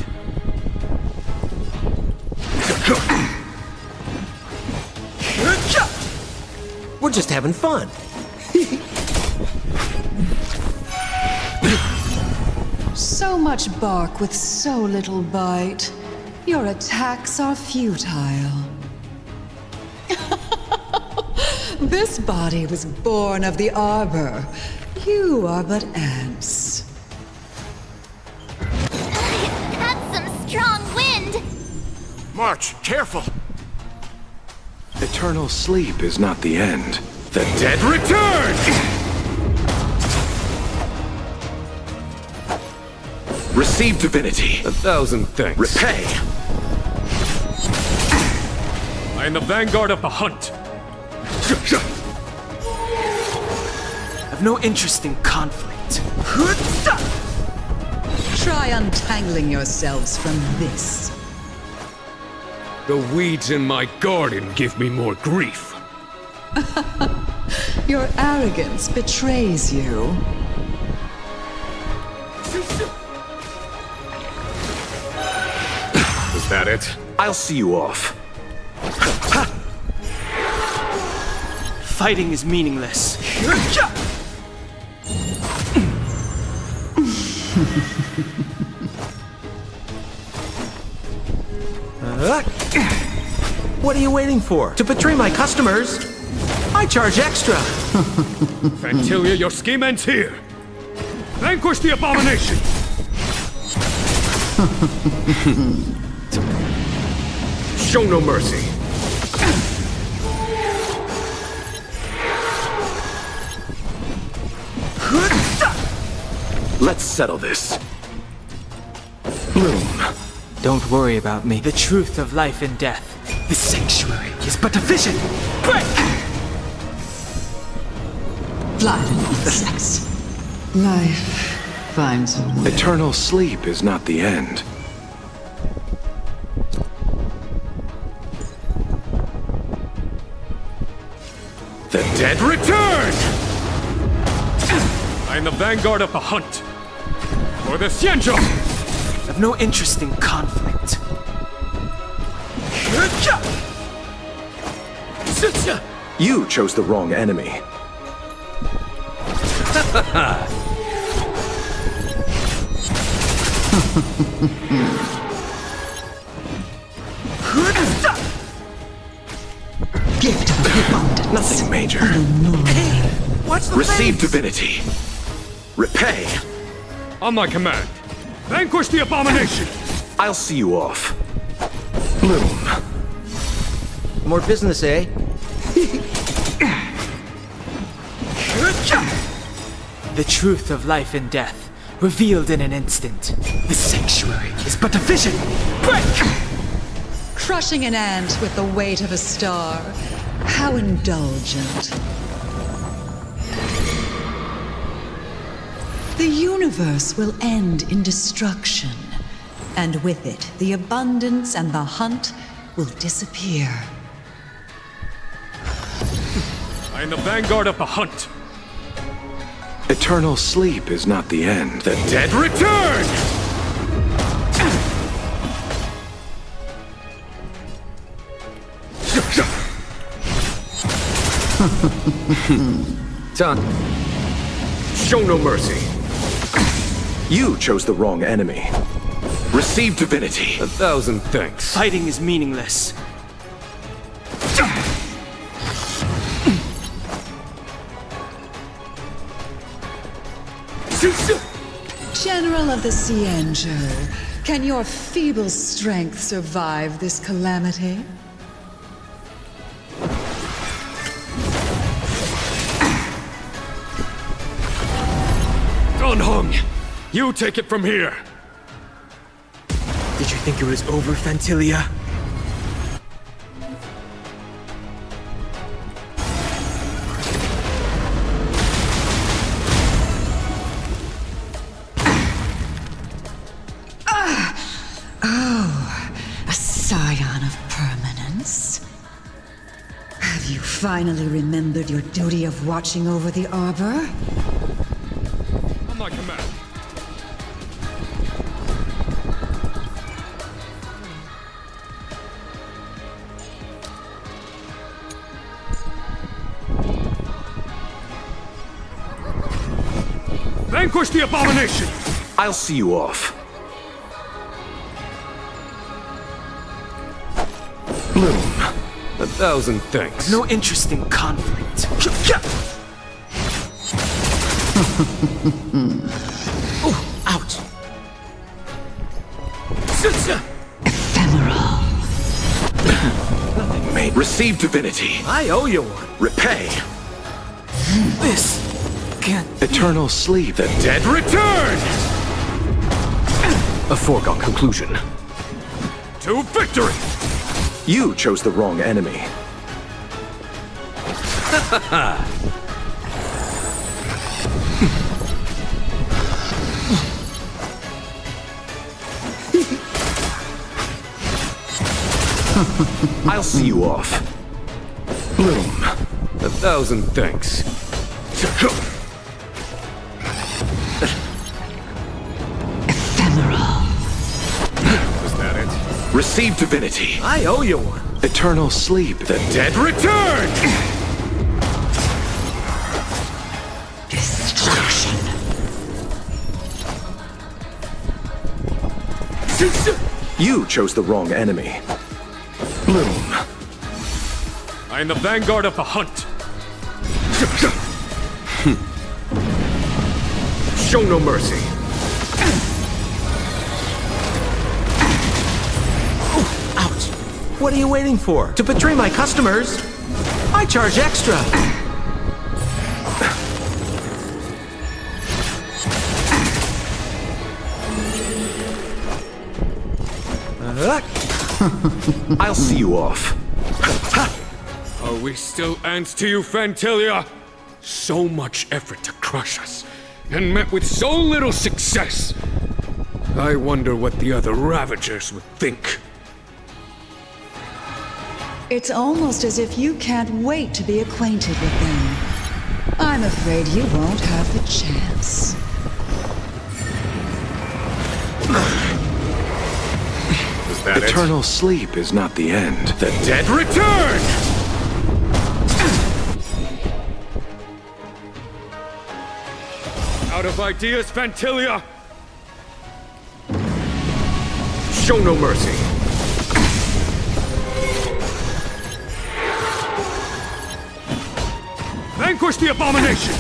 We're just having fun. So much bark with so little bite. Your attacks are futile. This body was born of the Arbor. You are but ants. That's some strong wind! March, careful! Eternal sleep is not the end. The dead return! Receive divinity. 1,000 thanks. Repay. I am the vanguard of the hunt. I've no interest in conflict. Try untangling yourselves from this. The weeds in my garden give me more grief. Your arrogance betrays you. Is that it? I'll see you off. Fighting is meaningless. What are you waiting for? To betray my customers? I charge extra. Vantilia, your scheme ends here. Vanquish the abomination! Show no mercy. Let's settle this. Bloom. Don't worry about me. The truth of life and death. The sanctuary is but a vision. Break! Blood insects. Life finds a way. Eternal sleep is not the end. The dead return! I am the vanguard of the hunt. For the Xianzhou! I've no interest in conflict. You chose the wrong enemy. Gift of abundance. Nothing major. Watch the Receive face. divinity. Repay. On my command. Vanquish the abomination! I'll see you off. Bloom. More business, eh? The truth of life and death, revealed in an instant. The sanctuary is but a vision. Break! Crushing an ant with the weight of a star. How indulgent. The universe will end in destruction, and with it, the abundance and the hunt will disappear. I am the vanguard of the hunt. Eternal sleep is not the end. The dead return! Done. Show no mercy. You chose the wrong enemy. Receive divinity. 1,000 thanks. Fighting is meaningless. General of the Xianzhou, can your feeble strength survive this calamity? Unhung! You take it from here! Did you think it was over, Fantilia? Oh, a scion of permanence. Have you finally remembered your duty of watching over the Arbor? On my command. Vanquish the abomination! I'll see you off. Bloom, 1,000 thanks. No interest in conflict. Oh, ouch. Ephemeral. Nothing made. Receive divinity. I owe you one. Repay. This can't. Eternal sleep. The dead return! A foregone conclusion. To victory! You chose the wrong enemy. I'll see you off. Bloom, 1,000 thanks. Ephemeral. Was that it? Receive divinity. I owe you one. Eternal sleep. The dead return! Destruction. You chose the wrong enemy. Bloom. I am the vanguard of the hunt. Show no mercy. Ouch! What are you waiting for? To betray my customers? I charge extra! I'll see you off. Are we still ants to you, Fantilia? So much effort to crush us, and met with so little success. I wonder what the other Ravagers would think. It's almost as if you can't wait to be acquainted with them. I'm afraid you won't have the chance. Is that Eternal sleep is not the end. The dead return! Out of ideas, Fantilia? Show no mercy. Vanquish the abomination!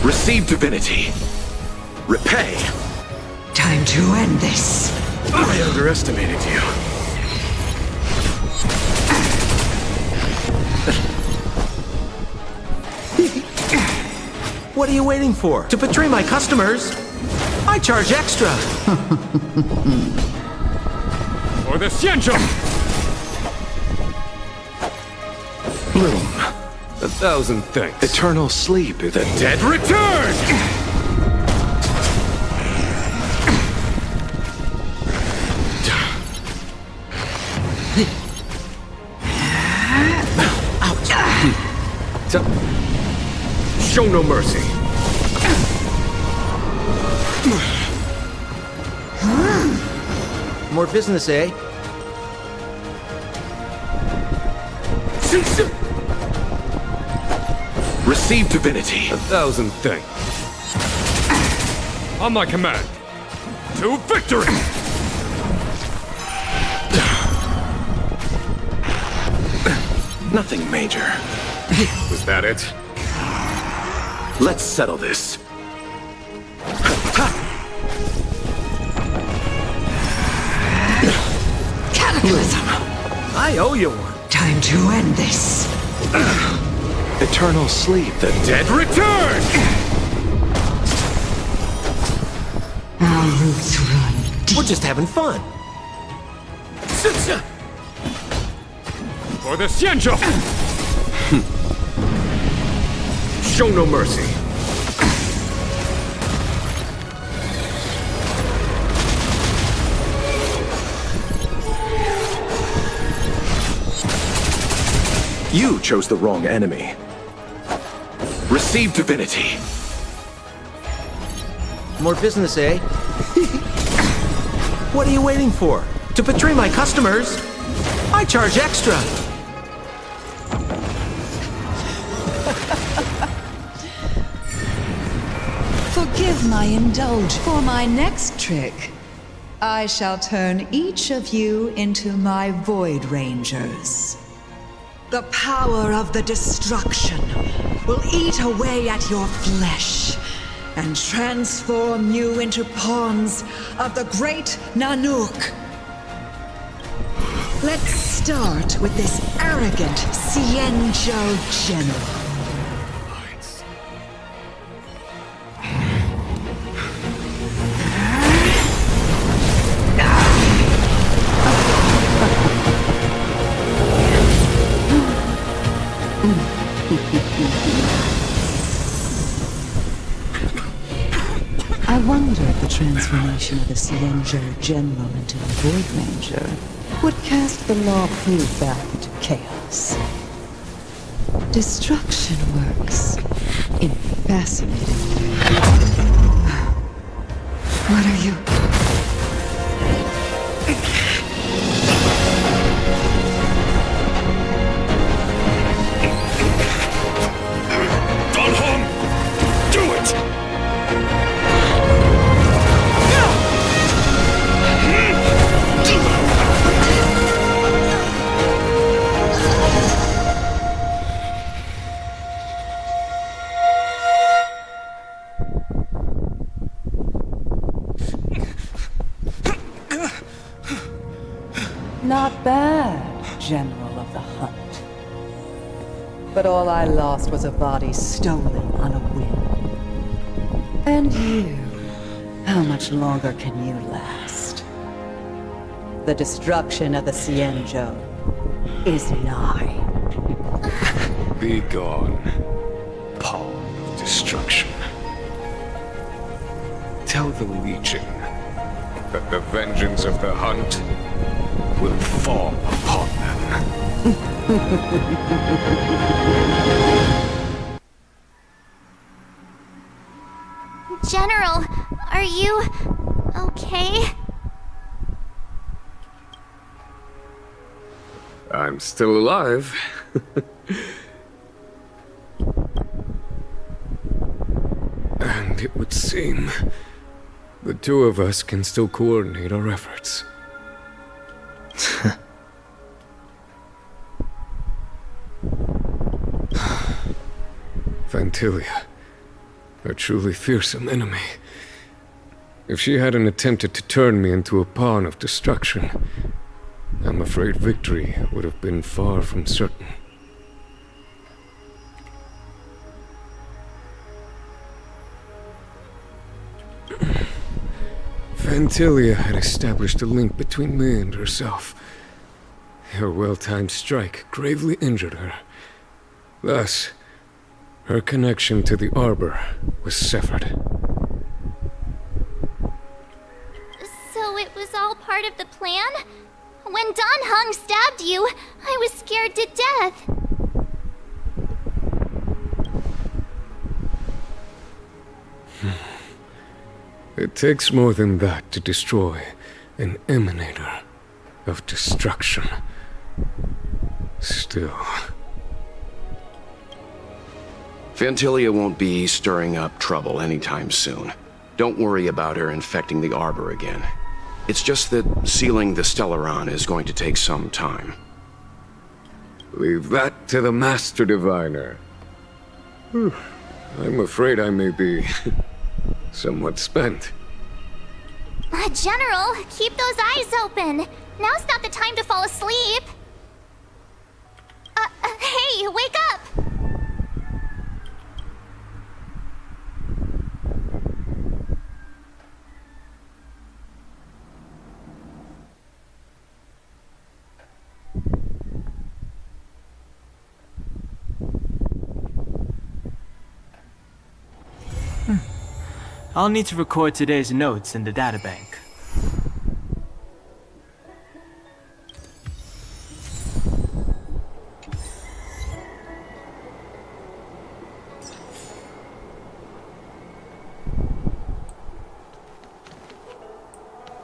Receive divinity. Repay. Time to end this. I underestimated you. What are you waiting for? To betray my customers? I charge extra! For the Xianzhou! Bloom. 1,000 thanks. Eternal sleep. The dead return! Show no mercy. More business, eh? Receive divinity. 1,000 thanks. On my command. To victory! Nothing major. Was that it? Let's settle this. Cataclysm! I owe you one. Time to end this. Eternal sleep. The dead return! Our roots run deep. We're just having fun. For the Xianzhou! Show no mercy. You chose the wrong enemy. Receive divinity. More business, eh? What are you waiting for? To betray my customers? I charge extra. Forgive my indulgence. For my next trick, I shall turn each of you into my Void Rangers. The power of the destruction will eat away at your flesh and transform you into pawns of the great Nanook. Let's start with this arrogant Xianzhou general. I wonder if the transformation of the Xianzhou General into a Void Ranger would cast the Law Fu back into chaos. Destruction works in fascinating ways. What are you? Not bad, General of the Hunt. But all I lost was a body stolen on a whim. And you, how much longer can you last? The destruction of the Xianzhou is nigh. Be gone, pawn of destruction. Tell the Legion that the vengeance of the Hunt will fall upon them. General, are you okay? I'm still alive. And it would seem the two of us can still coordinate our efforts. Vantilia, a truly fearsome enemy. If she hadn't attempted to turn me into a pawn of destruction, I'm afraid victory would have been far from certain. Vantilia had established a link between me and herself. Her well-timed strike gravely injured her. Thus, her connection to the Arbor was severed. So it was all part of the plan? When Don Hung stabbed you, I was scared to death. It takes more than that to destroy an emanator of destruction. Still... Vantilia won't be stirring up trouble anytime soon. Don't worry about her infecting the Arbor again. It's just that sealing the Stellaron is going to take some time. Leave that to the Master Diviner. I'm afraid I may be somewhat spent. General, keep those eyes open. Now's not the time to fall asleep. Hey, wake up! I'll need to record today's notes in the databank.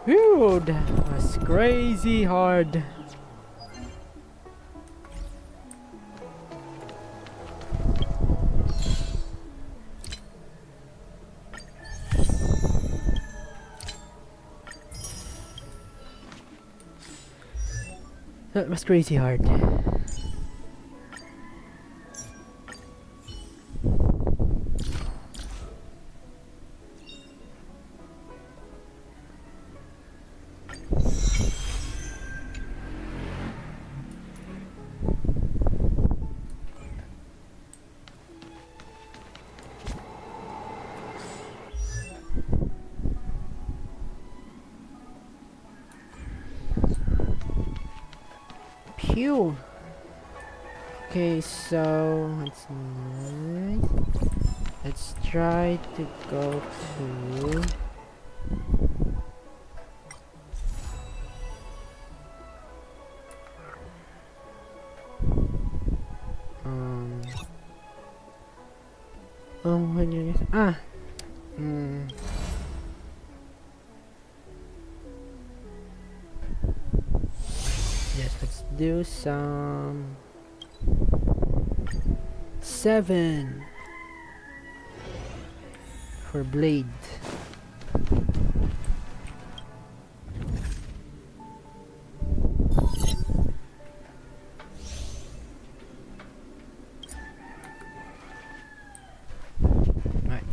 Whew, that was crazy hard. That was crazy hard. Pew. Okay, so let's try to go to yes, let's do some 7 for blade.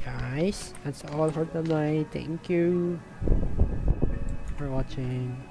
Guys, that's all for tonight. Thank you for watching.